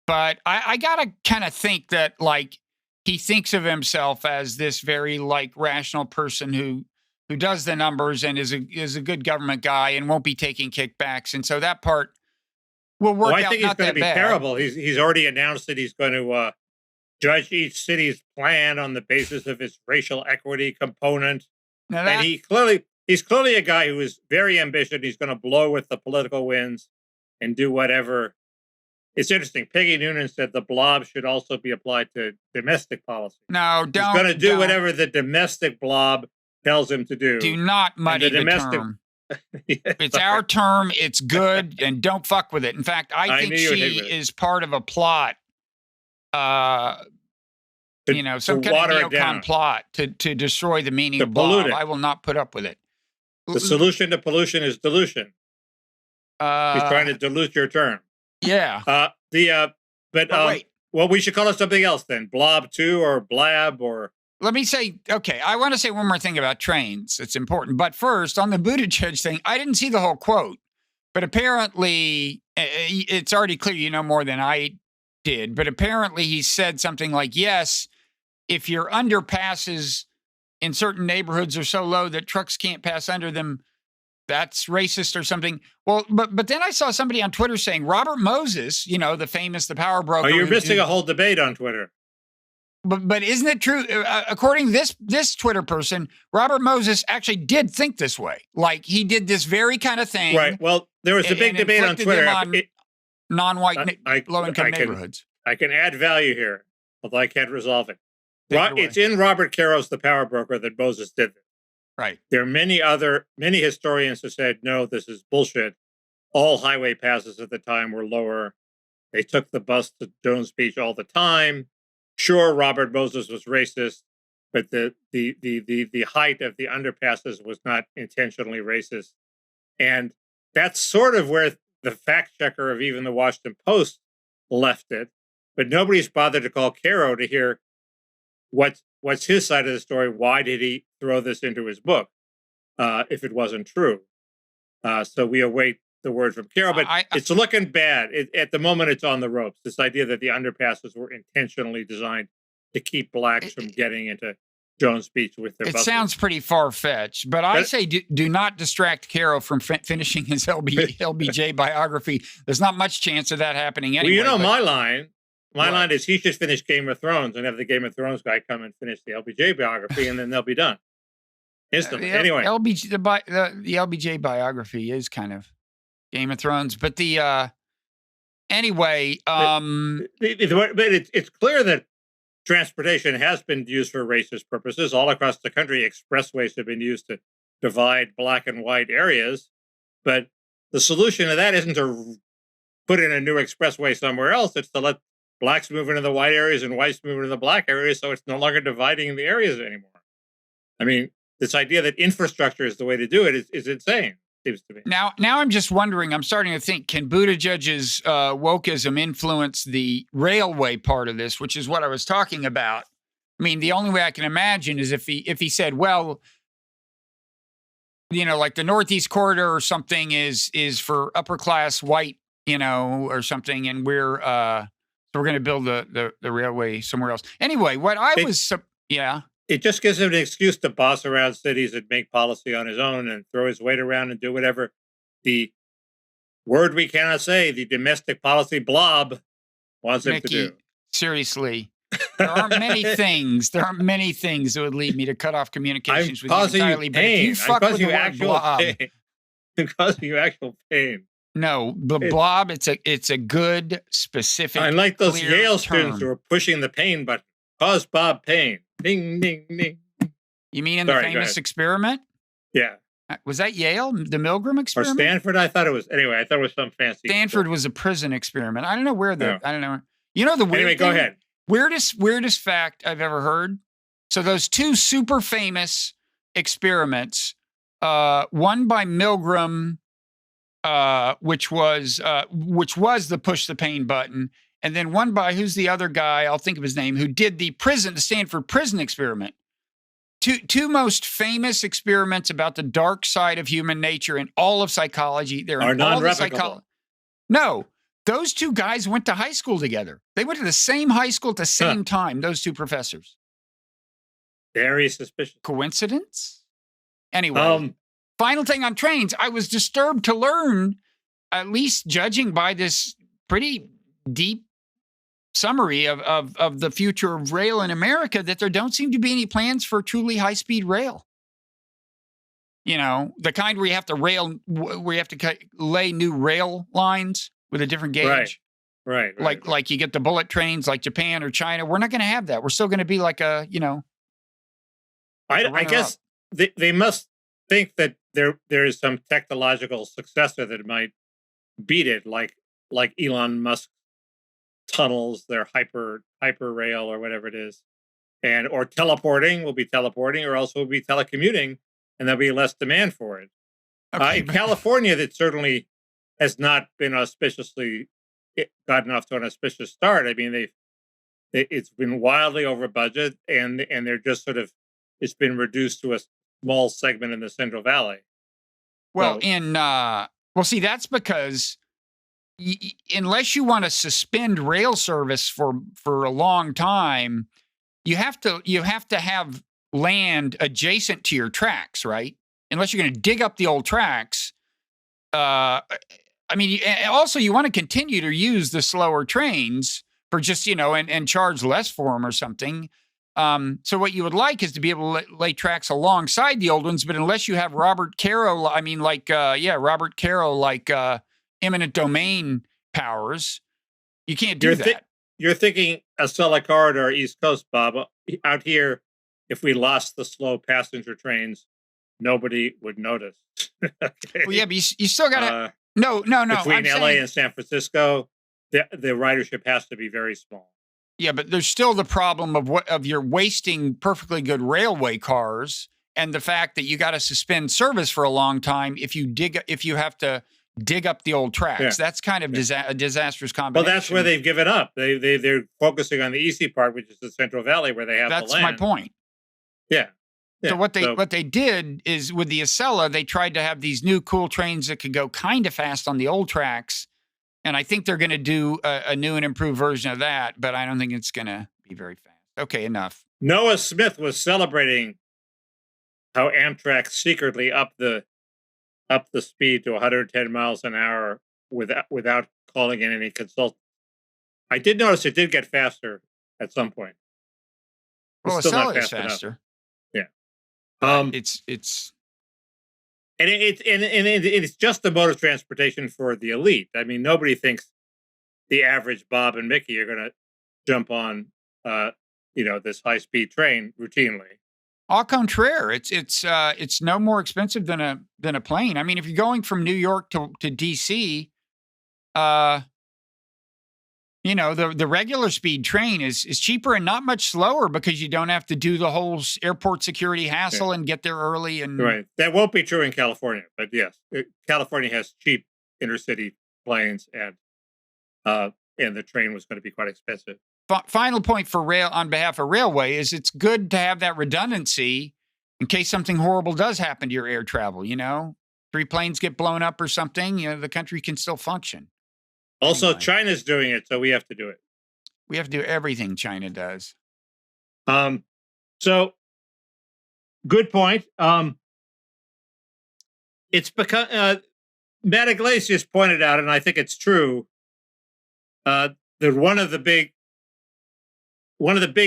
but I got to kind of think that, he thinks of himself as this very, rational person who does the numbers and is a good government guy and won't be taking kickbacks. And so that part will work out. I think he's going to be terrible. He's already announced that he's going to judge each city's plan on the basis of its racial equity component. And he's clearly a guy who is very ambitious. He's going to blow with the political winds and do whatever. It's interesting. Peggy Noonan said the blob should also be applied to domestic policy. No, don't. He's going to do whatever the domestic blob tells him to do. Do not muddy the term. It's our term. It's good, and don't fuck with it. In fact, I think she is part of a plot. Some kind of neocon plot to destroy the meaning of Bob. I will not put up with it. The solution to pollution is dilution. He's trying to dilute your term. Yeah. Wait. Well, we should call it something else then. Blob 2 or Blab or... Let me say, okay, I want to say one more thing about trains. It's important. But first, on the Buttigieg thing, I didn't see the whole quote. But apparently, it's already clear you know more than I did. But apparently he said something like, yes, if your underpasses in certain neighborhoods are so low that trucks can't pass under them, that's racist or something. Well, but then I saw somebody on Twitter saying Robert Moses, the power broker. Oh, you're missing a whole debate on Twitter. But isn't it true? According to this Twitter person, Robert Moses actually did think this way. Like he did this very kind of thing. Right. Well, there was a big debate on Twitter. On non-white low-income neighborhoods. I can add value here, although I can't resolve it. It's in Robert Caro's The Power Broker that Moses did this. Right. There are many historians who said, no, this is bullshit. All highway passes at the time were lower. They took the bus to Jones Beach all the time. Sure, Robert Moses was racist, but the height of the underpasses was not intentionally racist. And that's sort of where the fact checker of even the Washington Post left it. But nobody's bothered to call Caro to hear what's his side of the story. Why did he throw this into his book if it wasn't true? So we await the word from Caro, but it's looking bad. At the moment, it's on the ropes. This idea that the underpasses were intentionally designed to keep blacks from getting into Jones Beach with their buses. It sounds pretty far-fetched, but I say do not distract Caro from finishing his LBJ biography. There's not much chance of that happening anyway. Well, my line. My line is he should finish Game of Thrones and have the Game of Thrones guy come and finish the LBJ biography, and then they'll be done instantly. Anyway, the LBJ biography is kind of Game of Thrones, but but it's clear that transportation has been used for racist purposes all across the country. Expressways have been used to divide black and white areas, but the solution to that isn't to put in a new expressway somewhere else. It's to let blacks move into the white areas and whites move into the black areas, so it's no longer dividing the areas anymore. I mean, this idea that infrastructure is the way to do it is insane, seems to me. Now I'm just wondering, I'm starting to think, can Buttigieg's wokeism influence the railway part of this, which is what I was talking about? I mean, the only way I can imagine is if he said, well, like the Northeast Corridor or something is for upper class white, or something, and we're going to build the railway somewhere else. Anyway, it just gives him an excuse to boss around cities and make policy on his own and throw his weight around and do whatever the word we cannot say, the domestic policy blob, wants him to do. Seriously. There aren't many things. There aren't many things that would lead me to cut off communications with you entirely. But if you fuck with the word blob, I'm causing you actual pain. No, the blob. It's a good specific. I like those Yale term. Students who are pushing the pain button. Cause Bob pain. Ding ding ding. You mean in the famous experiment? Yeah. Was that Yale? The Milgram experiment? Or Stanford? I thought it was. Anyway, I thought it was some fancy. Stanford was a prison experiment. I don't know where I don't know. The weird anyway, go ahead. Weirdest fact I've ever heard. So those two super famous experiments, one by Milgram, which was the push the pain button, and then one by who's the other guy? I'll think of his name, who did the Stanford prison experiment. Two most famous experiments about the dark side of human nature in all of psychology. They're are non-replicable. No, those two guys went to high school together. They went to the same high school at the same time. Those two professors. Very suspicious. Coincidence? Anyway, final thing on trains. I was disturbed to learn, at least judging by this pretty deep summary of the future of rail in America, that there don't seem to be any plans for truly high-speed rail. The kind where you have to lay new rail lines with a different gauge. Right. Like you get the bullet trains like Japan or China. We're not going to have that. We're still going to be like I guess they must think that there is some technological successor that might beat it, like Elon Musk tunnels, their hyper rail or whatever it is, and or teleporting will be teleporting, or else will be telecommuting, and there'll be less demand for it. Okay, In California, that certainly has not been gotten off to an auspicious start. I mean, it's been wildly over budget, and they're just sort of, it's been reduced to a small segment in the Central Valley. well, see, that's because unless you want to suspend rail service for a long time, you have to have land adjacent to your tracks, right? Unless you're going to dig up the old tracks. I mean, also you want to continue to use the slower trains for just, and charge less for them or something. So what you would like is to be able to lay tracks alongside the old ones, but unless you have Robert Caro, Robert Caro, like eminent domain powers, you can't do that. You're thinking Acela Corridor East Coast, Bob. Out here, if we lost the slow passenger trains, nobody would notice. Okay? Well, yeah, but you still got to. No. Between LA and San Francisco, the ridership has to be very small. Yeah, but there's still the problem of you're wasting perfectly good railway cars, and the fact that you got to suspend service for a long time if you have to dig up the old tracks. Yeah. That's kind of a disastrous combination. Well, that's where they've given up. They're focusing on the easy part, which is the Central Valley, where they have the land. That's my point. Yeah. So what they did is, with the Acela, they tried to have these new cool trains that could go kind of fast on the old tracks, and I think they're going to do a new and improved version of that, but I don't think it's going to be very fast. Okay, enough. Noah Smith was celebrating how Amtrak secretly upped the speed to 110 miles an hour without calling in any consultants. I did notice it did get faster at some point. Well, Acela is faster. Enough. Yeah. It's just the mode of transportation for the elite. I mean, nobody thinks the average Bob and Mickey are going to jump on, this high-speed train routinely. Au contraire, it's no more expensive than a plane. I mean, if you're going from New York to DC, the regular speed train is cheaper and not much slower because you don't have to do the whole airport security hassle and get there early. And right, that won't be true in California, but yes, California has cheap intercity planes, and the train was going to be quite expensive. Final point for rail on behalf of railway is it's good to have that redundancy in case something horrible does happen to your air travel. 3 planes get blown up or something, the country can still function. Also, anyway. China's doing it, so we have to do it. We have to do everything China does. So good point. It's because Matt Iglesias pointed out, and I think it's true, that one of the big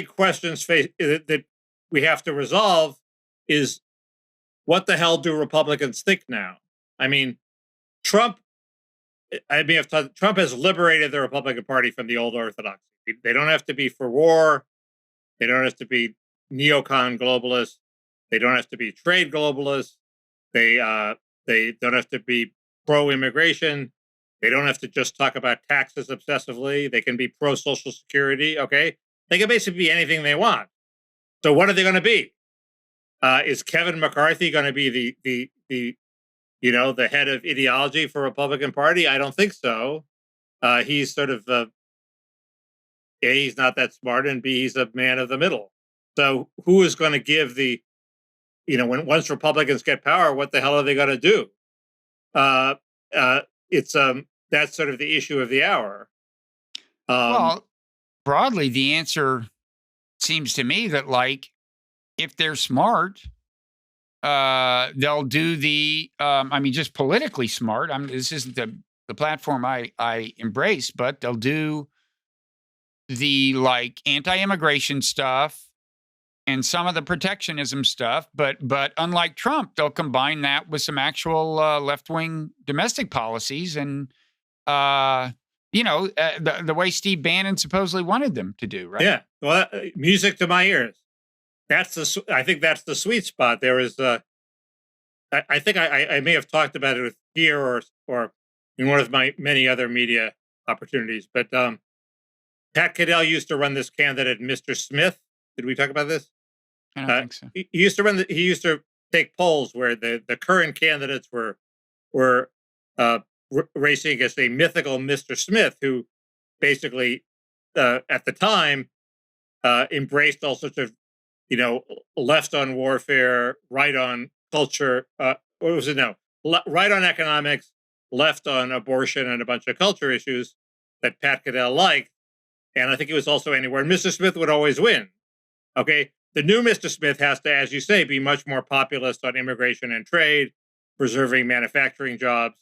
questions that we have to resolve is, what the hell do Republicans think now? I mean, Trump has liberated the Republican Party from the old orthodoxy. They don't have to be for war. They don't have to be neocon globalists. They don't have to be trade globalists. They don't have to be pro-immigration. They don't have to just talk about taxes obsessively. They can be pro-Social Security, okay? They can basically be anything they want. So what are they going to be? Is Kevin McCarthy going to be the head of ideology for Republican Party? I don't think so. He's sort of, A, he's not that smart, and B, he's a man of the middle. So who is going to give once Republicans get power, what the hell are they going to do? That's sort of the issue of the hour. Well, broadly, the answer seems to me that, if they're smart, they'll do just politically smart. This isn't the platform I embrace, but they'll do the anti-immigration stuff and some of the protectionism stuff. But unlike Trump, they'll combine that with some actual left-wing domestic policies and, the way Steve Bannon supposedly wanted them to do, right? Yeah. Well, music to my ears. I think that's the sweet spot. There is I think I may have talked about it here or in one of my many other media opportunities, but Pat Caddell used to run this candidate, Mr. Smith. Did we talk about this? I don't think so. He used to he used to take polls where the current candidates were racing against a mythical Mr. Smith, who basically at the time embraced all sorts of, left on warfare, right on culture. What was it? No, right on economics, left on abortion, and a bunch of culture issues that Pat Caddell liked. And I think it was also anywhere. Mr. Smith would always win. Okay. The new Mr. Smith has to, as you say, be much more populist on immigration and trade, preserving manufacturing jobs.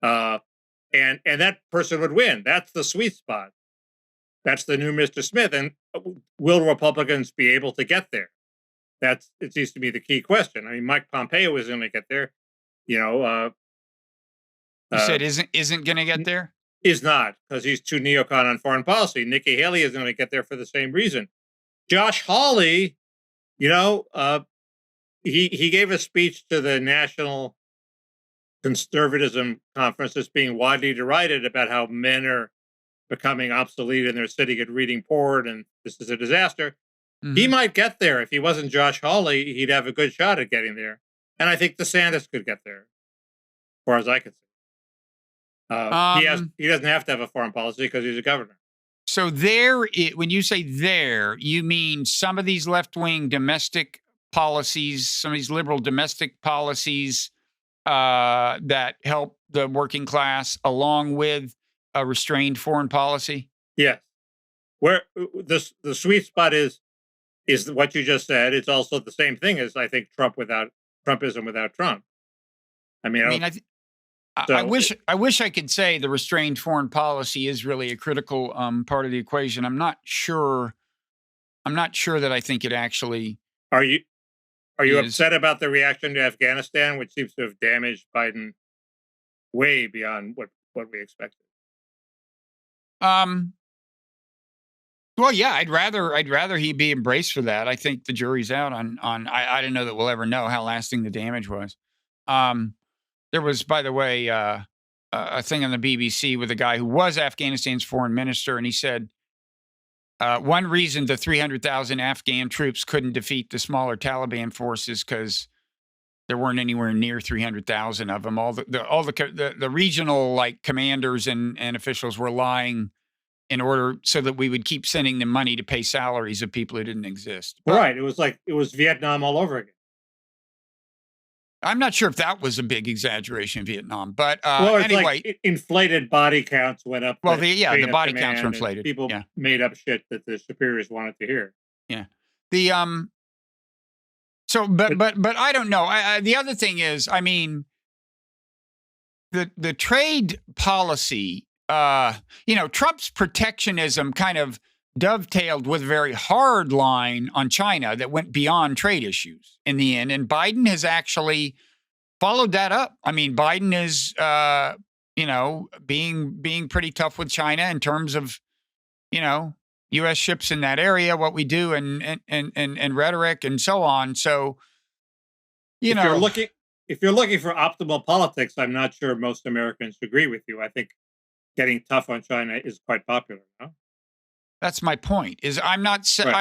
And that person would win. That's the sweet spot. That's the new Mr. Smith. And will Republicans be able to get there? It seems to be the key question. I mean, Mike Pompeo is going to get there. You said isn't going to get there? Is not, because he's too neocon on foreign policy. Nikki Haley is going to get there for the same reason. Josh Hawley, he gave a speech to the National Conservatism Conference that's being widely derided about how men are becoming obsolete and they're sitting and reading porn and this is a disaster. Mm-hmm. He might get there. If he wasn't Josh Hawley, he'd have a good shot at getting there. And I think DeSantis could get there, as far as I could see. He doesn't have to have a foreign policy because he's a governor. So when you say there, you mean some of these left-wing domestic policies, some of these liberal domestic policies that help the working class, along with a restrained foreign policy? Yes. Where the sweet spot is what you just said. It's also the same thing as, I think, Trumpism without Trump. I wish I could say the restrained foreign policy is really a critical part of the equation. I'm not sure that I think it actually. Are you upset about the reaction to Afghanistan, which seems to have damaged Biden way beyond what we expected? Well, yeah, I'd rather he be embraced for that. I think the jury's out on. I don't know that we'll ever know how lasting the damage was. There was, by the way, a thing on the BBC with a guy who was Afghanistan's foreign minister, and he said one reason the 300,000 Afghan troops couldn't defeat the smaller Taliban forces because there weren't anywhere near 300,000 of them. All the regional commanders and officials were lying in order so that we would keep sending them money to pay salaries of people who didn't exist. Right. It was Vietnam all over again. I'm not sure if that was a big exaggeration in Vietnam, but anyway, inflated body counts went up. Well, the body counts were inflated. People made up shit that the superiors wanted to hear. Yeah. So, but I don't know. The other thing is, the trade policy. Trump's protectionism kind of dovetailed with a very hard line on China that went beyond trade issues in the end. And Biden has actually followed that up. Biden is, being pretty tough with China in terms of, U.S. ships in that area, what we do and rhetoric and so on. So, if you're looking for optimal politics, I'm not sure most Americans agree with you. I think getting tough on China is quite popular. No? That's my point. I'm not sure.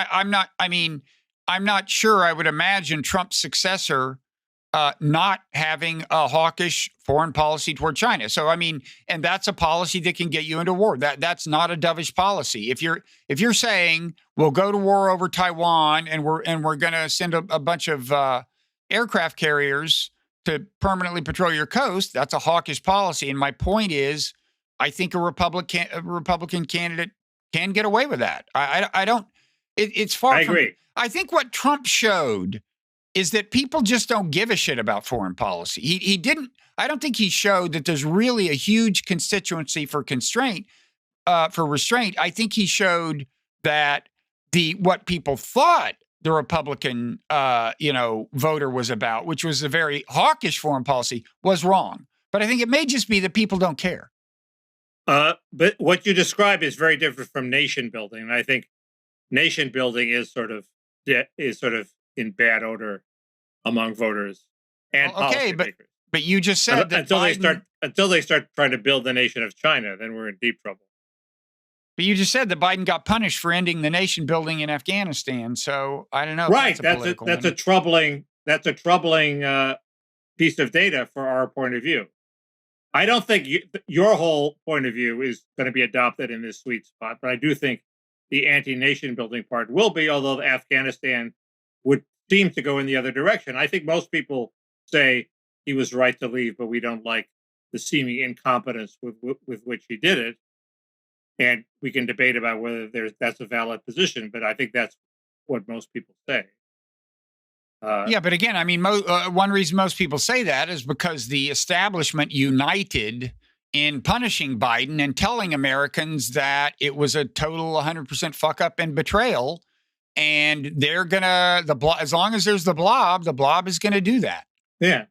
I would imagine Trump's successor not having a hawkish foreign policy toward China. So and that's a policy that can get you into war. That's not a dovish policy. If you're saying we'll go to war over Taiwan and we're going to send a bunch of aircraft carriers to permanently patrol your coast, that's a hawkish policy. And my point is, I think a Republican candidate can get away with that. I don't. It's far. I agree. I think what Trump showed is that people just don't give a shit about foreign policy. He didn't. I don't think he showed that there's really a huge constituency for restraint. I think he showed that what people thought the Republican voter was about, which was a very hawkish foreign policy, was wrong. But I think it may just be that people don't care. But what you describe is very different from nation building. And I think nation building is sort of in bad odor among voters. and Okay, policymakers. but you just said that Until they start trying to build the nation of China, then we're in deep trouble. But you just said that Biden got punished for ending the nation building in Afghanistan. So I don't know. Right. That's a troubling piece of data for our point of view. I don't think your whole point of view is going to be adopted in this sweet spot, but I do think the anti-nation building part will be, although Afghanistan would seem to go in the other direction. I think most people say he was right to leave, but we don't like the seeming incompetence with which he did it. And we can debate about whether that's a valid position, but I think that's what most people say. Yeah, but again, I mean, one reason most people say that is because the establishment united in punishing Biden and telling Americans that it was a total 100% fuck up and betrayal. And they're going to, as long as there's the blob is going to do that. Yeah.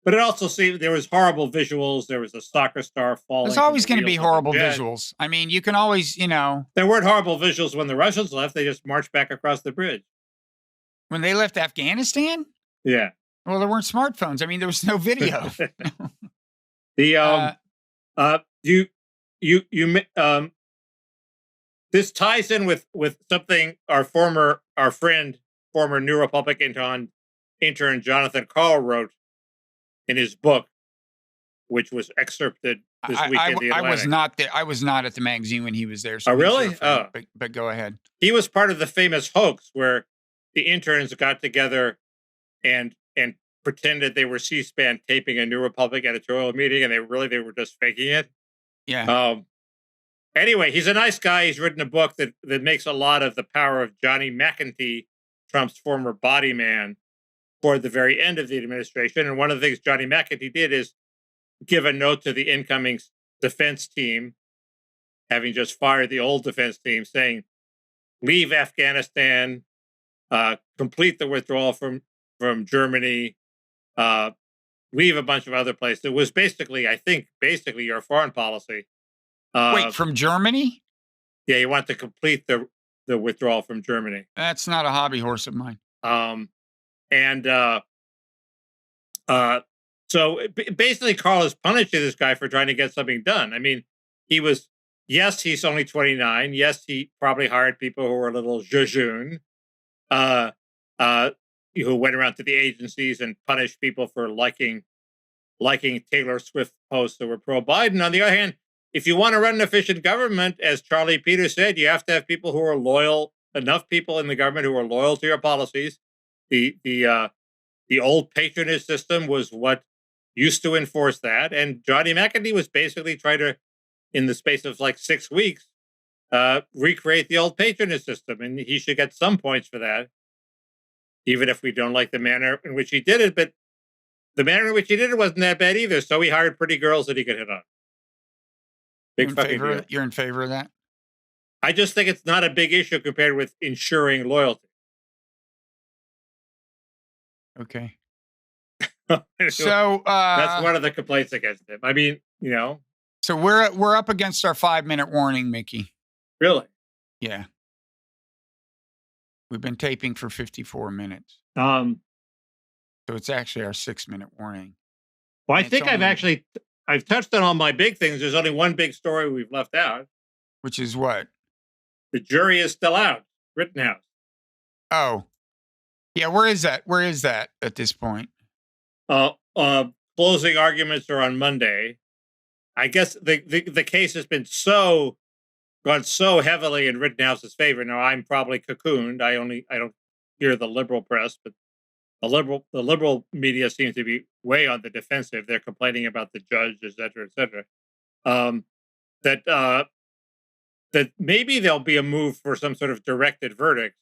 But it also seemed there was horrible visuals. There was a soccer star falling. There's always going to be horrible visuals. I mean, you can always, There weren't horrible visuals when the Russians left. They just marched back across the bridge. When they left Afghanistan? Yeah. Well, there weren't smartphones. I mean, there was no video. This ties in with something our friend, former New Republic intern Jonathan Chait wrote in his book, which was excerpted this week in the Atlantic. I was not at the magazine when he was there. So really? But go ahead. He was part of the famous hoax where the interns got together and pretended they were C-SPAN taping a New Republic editorial meeting, and they were just faking it. Yeah. Anyway, he's a nice guy. He's written a book that makes a lot of the power of Johnny McEntee, Trump's former body man, toward the very end of the administration. And one of the things Johnny McEntee did is give a note to the incoming defense team, having just fired the old defense team, saying, leave Afghanistan, complete the withdrawal from Germany, leave a bunch of other places. It was basically your foreign policy. Wait, from Germany? Yeah, you want to complete the withdrawal from Germany. That's not a hobby horse of mine. So basically, Carl is punishing this guy for trying to get something done. I mean, he's only 29. Yes, he probably hired people who were a little jejune, who went around to the agencies and punished people for liking Taylor Swift posts that were pro-Biden. On the other hand, if you want to run an efficient government, as Charlie Peters said, you have to have people who are loyal, enough people in the government who are loyal to your policies. The old patronage system was what used to enforce that. And Johnny McEntee was basically trying to, in the space of like 6 weeks, recreate the old patronage system. And he should get some points for that, even if we don't like the manner in which he did it. But the manner in which he did it wasn't that bad either. So he hired pretty girls that he could hit on. You're in favor of that? I just think it's not a big issue compared with ensuring loyalty. Okay. So that's one of the complaints against him. I mean, So we're up against our 5-minute warning, Mickey. Really? Yeah. We've been taping for 54 minutes. So it's actually our 6-minute warning. Well, I think I've touched on all my big things. There's only one big story we've left out. Which is what? The jury is still out. Rittenhouse. Oh. Yeah, where is that? Where is that at this point? Closing arguments are on Monday. I guess the case has been gone so heavily in Rittenhouse's favor. Now I'm probably cocooned. I don't hear the liberal press, but the liberal media seems to be way on the defensive. They're complaining about the judge, et cetera, et cetera. That maybe there'll be a move for some sort of directed verdict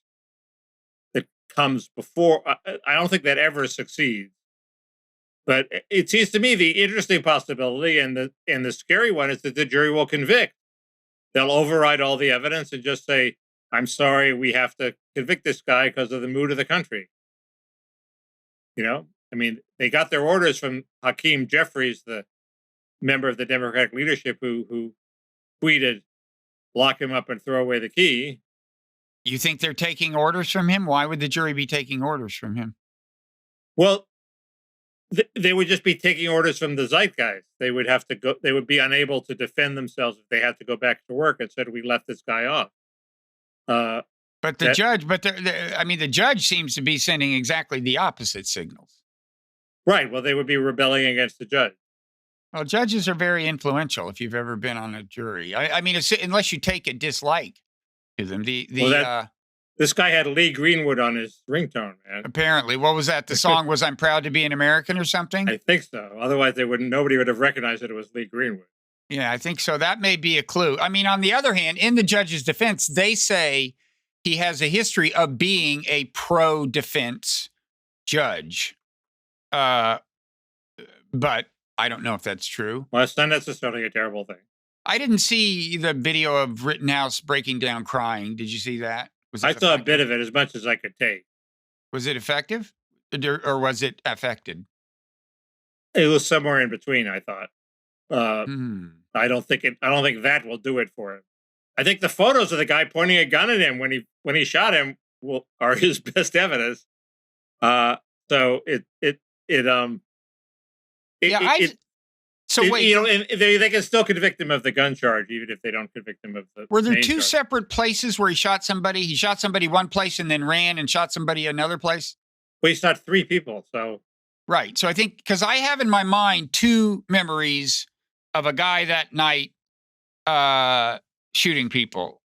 that comes before. I don't think that ever succeeds. But it seems to me the interesting possibility and the scary one is that the jury will convict. They'll override all the evidence and just say, "I'm sorry, we have to convict this guy because of the mood of the country." I mean, they got their orders from Hakeem Jeffries, the member of the Democratic leadership who tweeted, "Lock him up and throw away the key." You think they're taking orders from him? Why would the jury be taking orders from him? Well, they would just be taking orders from the zeitgeist. They would have to go. They would be unable to defend themselves if they had to go back to work and said, "We left this guy off." But the judge, the judge seems to be sending exactly the opposite signals. Right. Well, they would be rebelling against the judge. Well, judges are very influential. If you've ever been on a jury, unless you take a dislike to them. This guy had Lee Greenwood on his ringtone, man. Apparently, what was that? The song was "I'm Proud to Be an American" or something. I think so. Otherwise, nobody would have recognized that it was Lee Greenwood. Yeah, I think so. That may be a clue. I mean, on the other hand, in the judge's defense, they say he has a history of being a pro-defense judge. But I don't know if that's true. Well, it's not necessarily a terrible thing. I didn't see the video of Rittenhouse breaking down crying. Did you see that? I saw a bit of it, as much as I could take. Was it effective, or was it affected? It was somewhere in between, I thought. I don't think that will do it for him. I think the photos of the guy pointing a gun at him when he shot him are his best evidence. They can still convict him of the gun charge, even if they don't convict him of the. Were there two separate places where he shot somebody? He shot somebody one place and then ran and shot somebody another place? Well, he shot 3 people, so. Right. So I think, because I have in my mind 2 memories of a guy that night shooting people.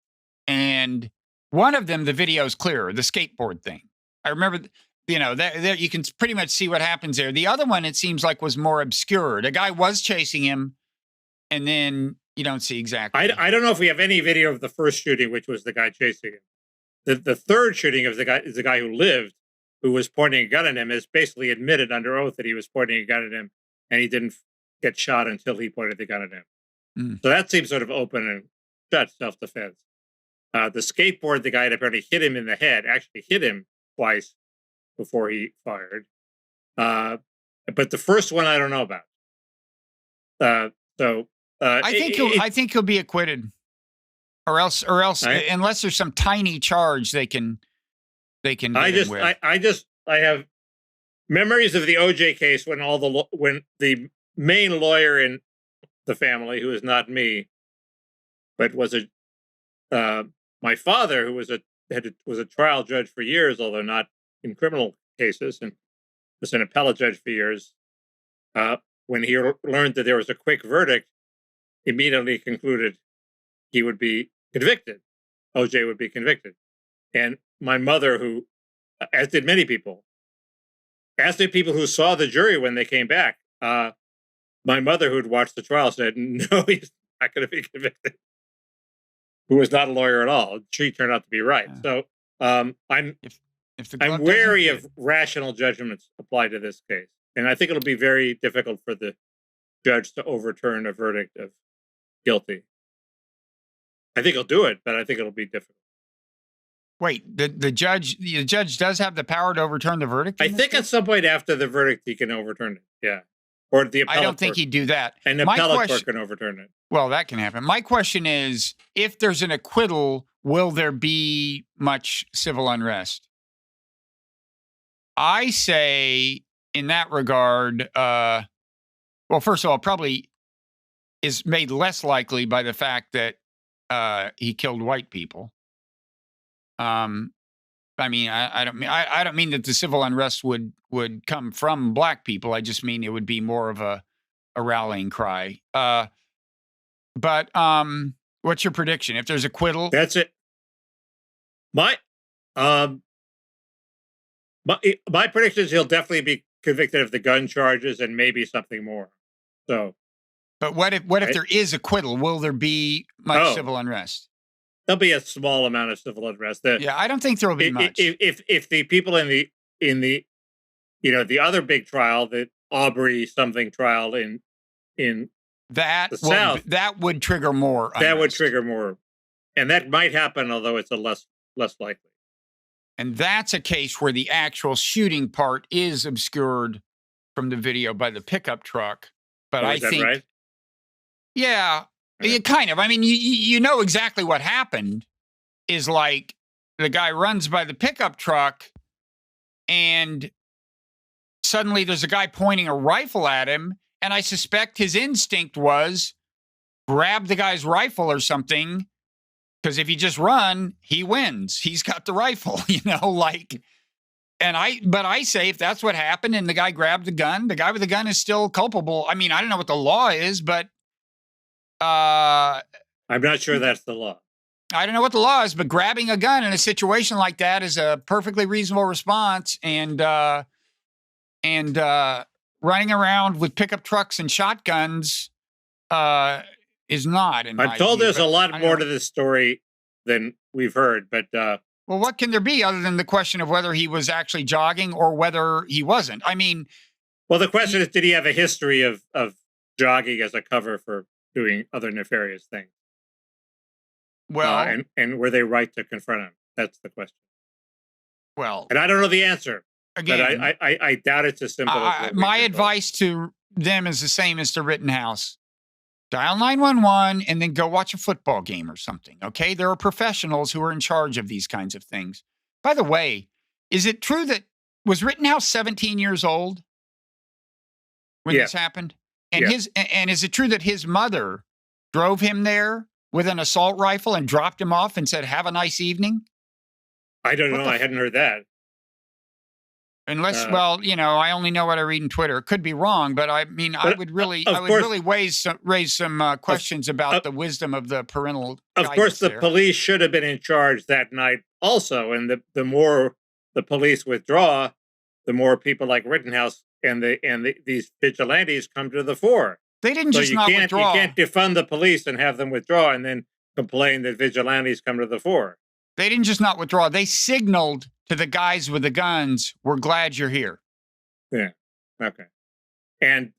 And one of them, the video is clearer, the skateboard thing. I remember, there you can pretty much see what happens there. The other one, it seems like, was more obscure. The guy was chasing him, and then you don't see exactly. I don't know if we have any video of the first shooting, which was the guy chasing him. The third shooting of the guy who lived, who was pointing a gun at him, is basically admitted under oath that he was pointing a gun at him, and he didn't get shot until he pointed the gun at him. So that seems sort of open and shut self-defense. The skateboard, the guy had apparently hit him in the head, actually hit him twice before he fired. But the first one, I don't know about. I think he'll be acquitted, or else, unless there's some tiny charge they can. I have memories of the OJ case when the main lawyer in the family, who is not me, but was my father, who was a trial judge for years, although not in criminal cases, and was an appellate judge for years. When he learned that there was a quick verdict, immediately concluded he would be convicted. OJ would be convicted. And my mother, who, as did many people, as did people who saw the jury when they came back, my mother, who had watched the trial, said, "No, he's not going to be convicted." Who was not a lawyer at all. She turned out to be right. So I'm wary of rational judgments applied to this case. And I think it'll be very difficult for the judge to overturn a verdict of guilty. I think he'll do it, but I think it'll be difficult. Wait, the judge does have the power to overturn the verdict? I think at some point after the verdict, he can overturn it. Yeah. Or the appellate I don't think he'd do that. And the appellate court can overturn it. Well, that can happen. My question is, if there's an acquittal, will there be much civil unrest? I say, in that regard, well, first of all, probably is made less likely by the fact that he killed white people. I don't mean that the civil unrest would come from black people. I just mean it would be more of a rallying cry. But what's your prediction? If there's acquittal, that's it. My prediction is he'll definitely be convicted of the gun charges and maybe something more. So, but what if there is acquittal? Will there be much civil unrest? There'll be a small amount of civil unrest. I don't think there will be much. If the people in the the other big trial, the Aubrey something trial in the South, that would trigger more. Unrest. That would trigger more, and that might happen, although it's a less likely. And that's a case where the actual shooting part is obscured from the video by the pickup truck. But I think, right? Yeah. Kind of. I mean, you know exactly what happened is like the guy runs by the pickup truck and suddenly there's a guy pointing a rifle at him, and I suspect his instinct was grab the guy's rifle or something, because if you just run, he wins. He's got the rifle, like. And I say if that's what happened and the guy grabbed the gun, the guy with the gun is still culpable. I mean, I don't know what the law is, but I'm not sure that's the law. I don't know what the law is, but grabbing a gun in a situation like that is a perfectly reasonable response. And running around with pickup trucks and shotguns is not. I'm told there's a lot more to this story than we've heard, but well, what can there be other than the question of whether he was actually jogging or whether he wasn't? I mean, well, the question is, did he have a history of jogging as a cover for doing other nefarious things? Well, and were they right to confront him? That's the question. Well, and I don't know the answer. Again, but I doubt it's as simple as my advice to them is the same as to Rittenhouse. Dial 911 and then go watch a football game or something, okay? There are professionals who are in charge of these kinds of things. By the way, is it true that, was Rittenhouse 17 years old when this happened? And and is it true that his mother drove him there with an assault rifle and dropped him off and said, "Have a nice evening"? I don't know. I hadn't heard that. Unless, I only know what I read in Twitter. It could be wrong, but I mean, I would really raise some questions about the wisdom of the parental. Of course, the police should have been in charge that night also. And the more the police withdraw, the more people like Rittenhouse and these vigilantes come to the fore. They didn't just not withdraw. You can't defund the police and have them withdraw and then complain that vigilantes come to the fore. They didn't just not withdraw. They signaled to the guys with the guns, "We're glad you're here." Yeah. Okay. And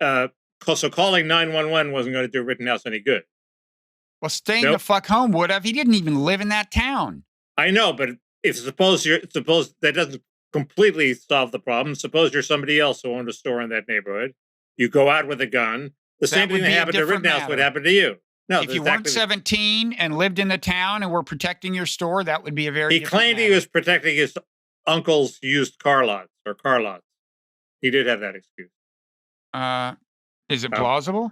so calling 911 wasn't going to do Rittenhouse any good. Well, staying the fuck home would have. He didn't even live in that town. I know, but suppose that doesn't completely solve the problem. Suppose you're somebody else who owned a store in that neighborhood. You go out with a gun. The same thing that happened to Rittenhouse would happen to you. No, if you weren't 17 and lived in the town and were protecting your store, that would be a very. He claimed he was protecting his uncle's used car lots. He did have that excuse. Is it plausible?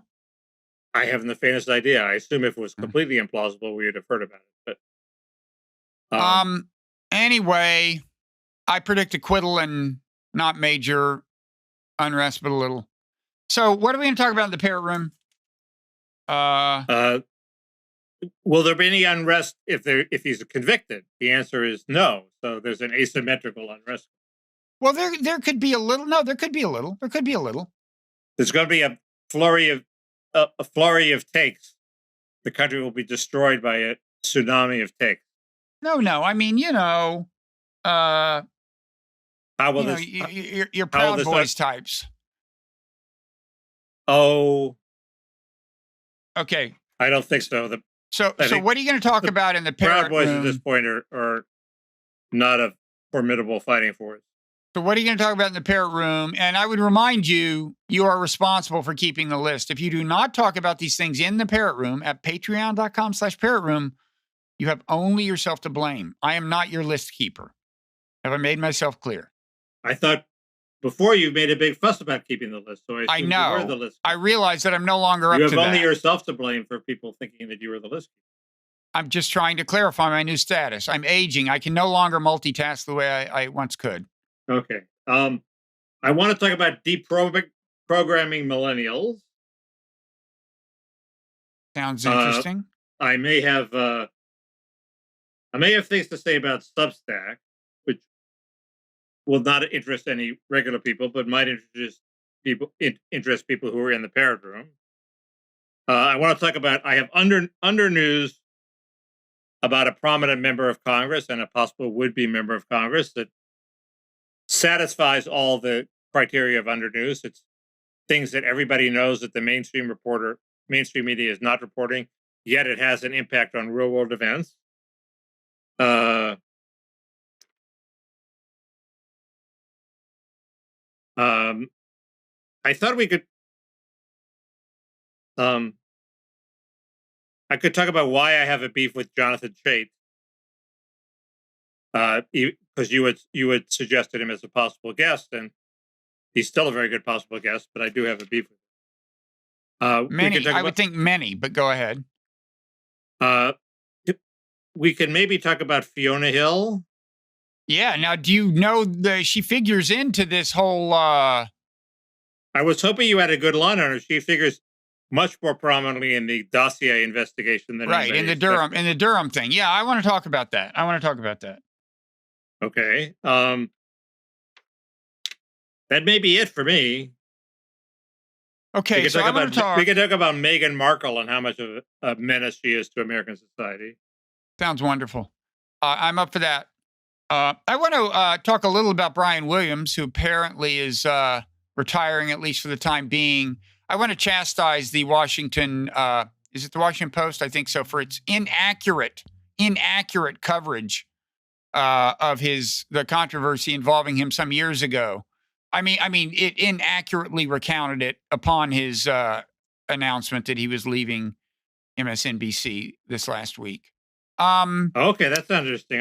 I haven't the faintest idea. I assume if it was completely implausible, we would have heard about it. But anyway, I predict acquittal and not major unrest, but a little. So, what are we going to talk about in the Parrot Room? Will there be any unrest if he's convicted? The answer is no. So there's an asymmetrical unrest. Well, there could be a little. No, there could be a little. There could be a little. There's going to be a flurry of takes. The country will be destroyed by a tsunami of takes. No. I mean, how will this? Your Proud Boys types. Oh. Okay. I don't think so. So what are you going to talk about in the Parrot Room? Proud Boys at this point are not a formidable fighting force. So what are you going to talk about in the Parrot Room? And I would remind you, you are responsible for keeping the list. If you do not talk about these things in the Parrot Room at patreon.com/Parrot Room, you have only yourself to blame. I am not your list keeper. Have I made myself clear? I thought before you made a big fuss about keeping the list. So I know. You were the list keeper. I realize that I'm no longer up to that. You have only yourself to blame for people thinking that you were the list keeper. I'm just trying to clarify my new status. I'm aging. I can no longer multitask the way I once could. Okay. I want to talk about deprogramming millennials. Sounds interesting. I may have things to say about Substack, which will not interest any regular people, but might interest people who are in the Parrot Room. I want to talk about. I have under news about a prominent member of Congress and a possible would-be member of Congress that satisfies all the criteria of under news. It's things that everybody knows that the mainstream media is not reporting, yet it has an impact on real world events. I thought we could I could talk about why I have a beef with Jonathan Chait. Because you had suggested him as a possible guest, and He's still a very good possible guest, but I do have a beef with him. Many, I would think many, but go ahead. We can maybe talk about Fiona Hill. Yeah. Now, do you know she figures into this whole? I was hoping you had a good line on her. She figures much more prominently in the dossier investigation than right in the Durham thing. Yeah, I want to talk about that. Okay. That may be it for me. Okay, so I'm going to talk. We can talk about Meghan Markle and how much of a menace she is to American society. Sounds wonderful. I'm up for that. I want to talk a little about Brian Williams, who apparently is retiring, at least for the time being. I want to chastise the Washington, is it the Washington Post? I think so, for its inaccurate coverage of the controversy involving him some years ago. I mean, it inaccurately recounted it upon his announcement that he was leaving MSNBC this last week. Okay, that's interesting.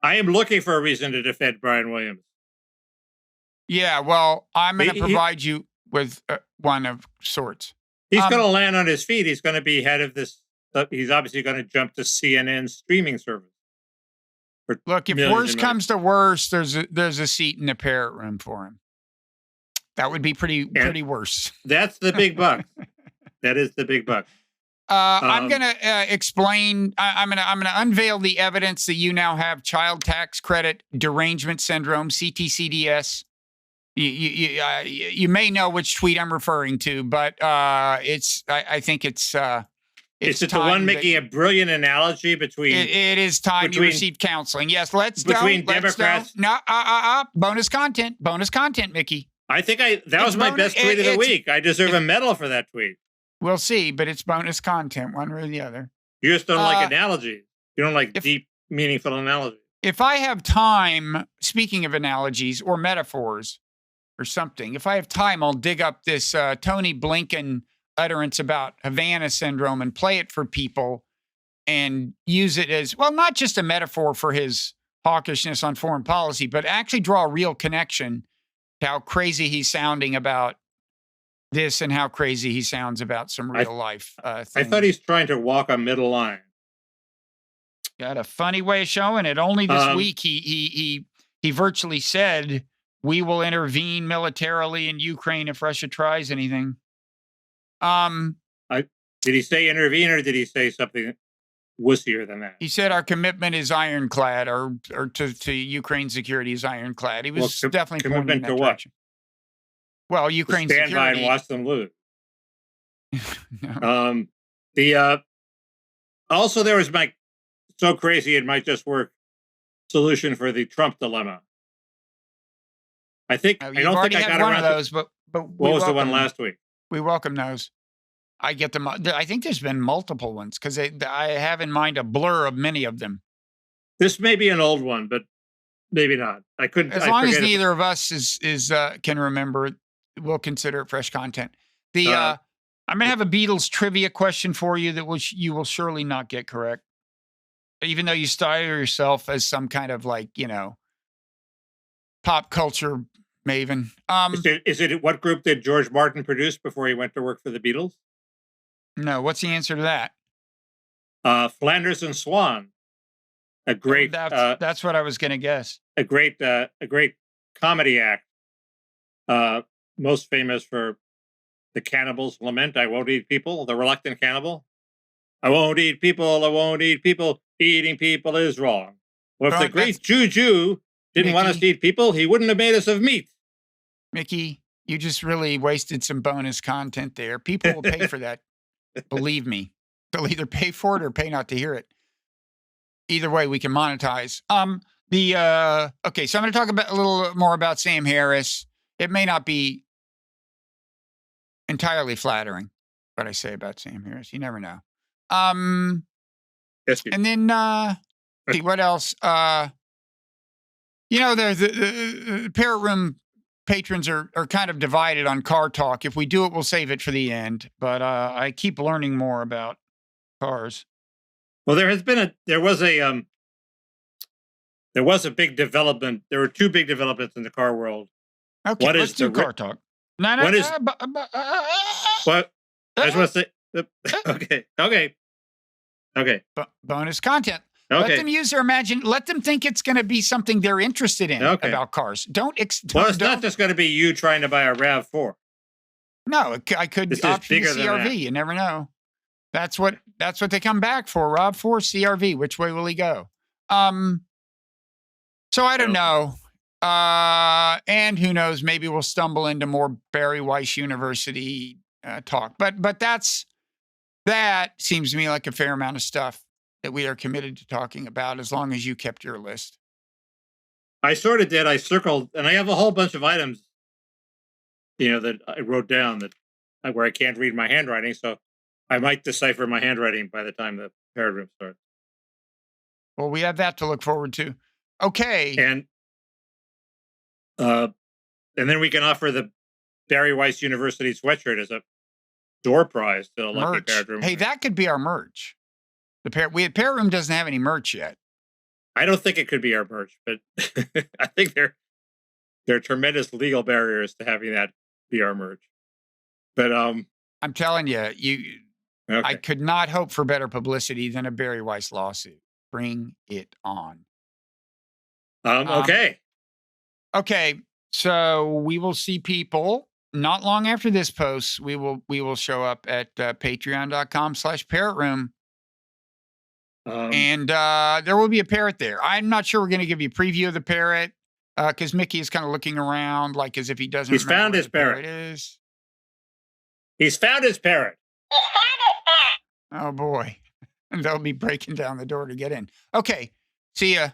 I am looking for a reason to defend Brian Williams. Yeah, well, I'm going to provide you with one of sorts. He's going to land on his feet. He's going to be head of this. He's obviously going to jump to CNN's streaming service. Look, if worse comes to worse, there's a seat in the Parrot Room for him. That would be pretty worse. That's the big buck. That is the big buck. I'm going to explain. I'm going to unveil the evidence that you now have child tax credit derangement syndrome, CTCDS. You may know which tweet I'm referring to, but I think it's. Is it the one making a brilliant analogy between? It is time you received counseling. Yes, let's between Democrats. No, bonus content, Mickey. I think that was my best tweet of the week. I deserve a medal for that tweet. We'll see, but it's bonus content, one way or the other. You just don't like analogies. You don't like deep, meaningful analogies. If I have time, speaking of analogies or metaphors or something, if I have time, I'll dig up this Tony Blinken utterance about Havana syndrome and play it for people and use it as, well, not just a metaphor for his hawkishness on foreign policy, but actually draw a real connection to how crazy he's sounding about this and how crazy he sounds about some real life things. I thought he's trying to walk a middle line. Got a funny way of showing it. Only this week he virtually said, we will intervene militarily in Ukraine if Russia tries anything. Did he say intervene or did he say something wussier than that? He said our commitment is ironclad, or to Ukraine security is ironclad. He was definitely pointing in that direction. Well, Ukraine stand security. By and watch them lose. No. Also there was my so crazy it might just work solution for the Trump dilemma. I don't think I got one around of those, but what was the one last week? We welcome those. I get them. I think there's been multiple ones because I have in mind a blur of many of them. This may be an old one, but maybe not. I couldn't. As long as neither of us can remember, we'll consider it fresh content. I'm going to have a Beatles trivia question for you that you will surely not get correct, even though you style yourself as some kind of pop culture maven. Is it what group did George Martin produce before he went to work for the Beatles? No. What's the answer to that? Flanders and Swan. A great. That's what I was going to guess. A great comedy act. Most famous for The Cannibal's Lament. I won't eat people. The Reluctant Cannibal. I won't eat people. I won't eat people. Eating people is wrong. Well, if the great Jew didn't want us to eat people, he wouldn't have made us of meat. Mickey, you just really wasted some bonus content there. People will pay for that. Believe me. They'll either pay for it or pay not to hear it. Either way, we can monetize. Okay, so I'm going to talk a little more about Sam Harris. It may not be entirely flattering what I say about Sam Harris. You never know. And then see what else? The Parrot Room patrons are kind of divided on car talk. If we do it, we'll save it for the end. But I keep learning more about cars. Well, there was a big development. There were two big developments in the car world Okay, What let's is do the car talk. No, what is- what? I just want to say. Okay. Bonus content. Let them use their Let them think it's going to be something they're interested in about cars. Well, it's not just going to be you trying to buy a RAV4. No, I could This is option bigger the than CRV. that. You never know. That's what they come back for. Rob 4 CRV. Which way will he go? So I don't know. And who knows? Maybe we'll stumble into more Barry Weiss University talk. But that seems to me like a fair amount of stuff that we are committed to talking about, as long as you kept your list. I sort of did. I circled, and I have a whole bunch of items, that I wrote down where I can't read my handwriting, so I might decipher my handwriting by the time the Parrot Room starts. Well, we have that to look forward to. Okay. And then we can offer the Barry Weiss University sweatshirt as a door prize to the lucky Parrot Room. Hey, that could be our merch. Parrot Room doesn't have any merch yet. I don't think it could be our merch, but I think there are tremendous legal barriers to having that be our merch. But I'm telling you, I could not hope for better publicity than a Barry Weiss lawsuit. Bring it on. Okay. Okay. So we will see people not long after this post. We will show up at patreon.com/Parrot Room. And there will be a parrot there. I'm not sure we're going to give you a preview of the parrot because Mickey is kind of looking around like as if he doesn't. He's found his parrot. He's found his parrot. Oh boy, and they'll be breaking down the door to get in. Okay, see ya.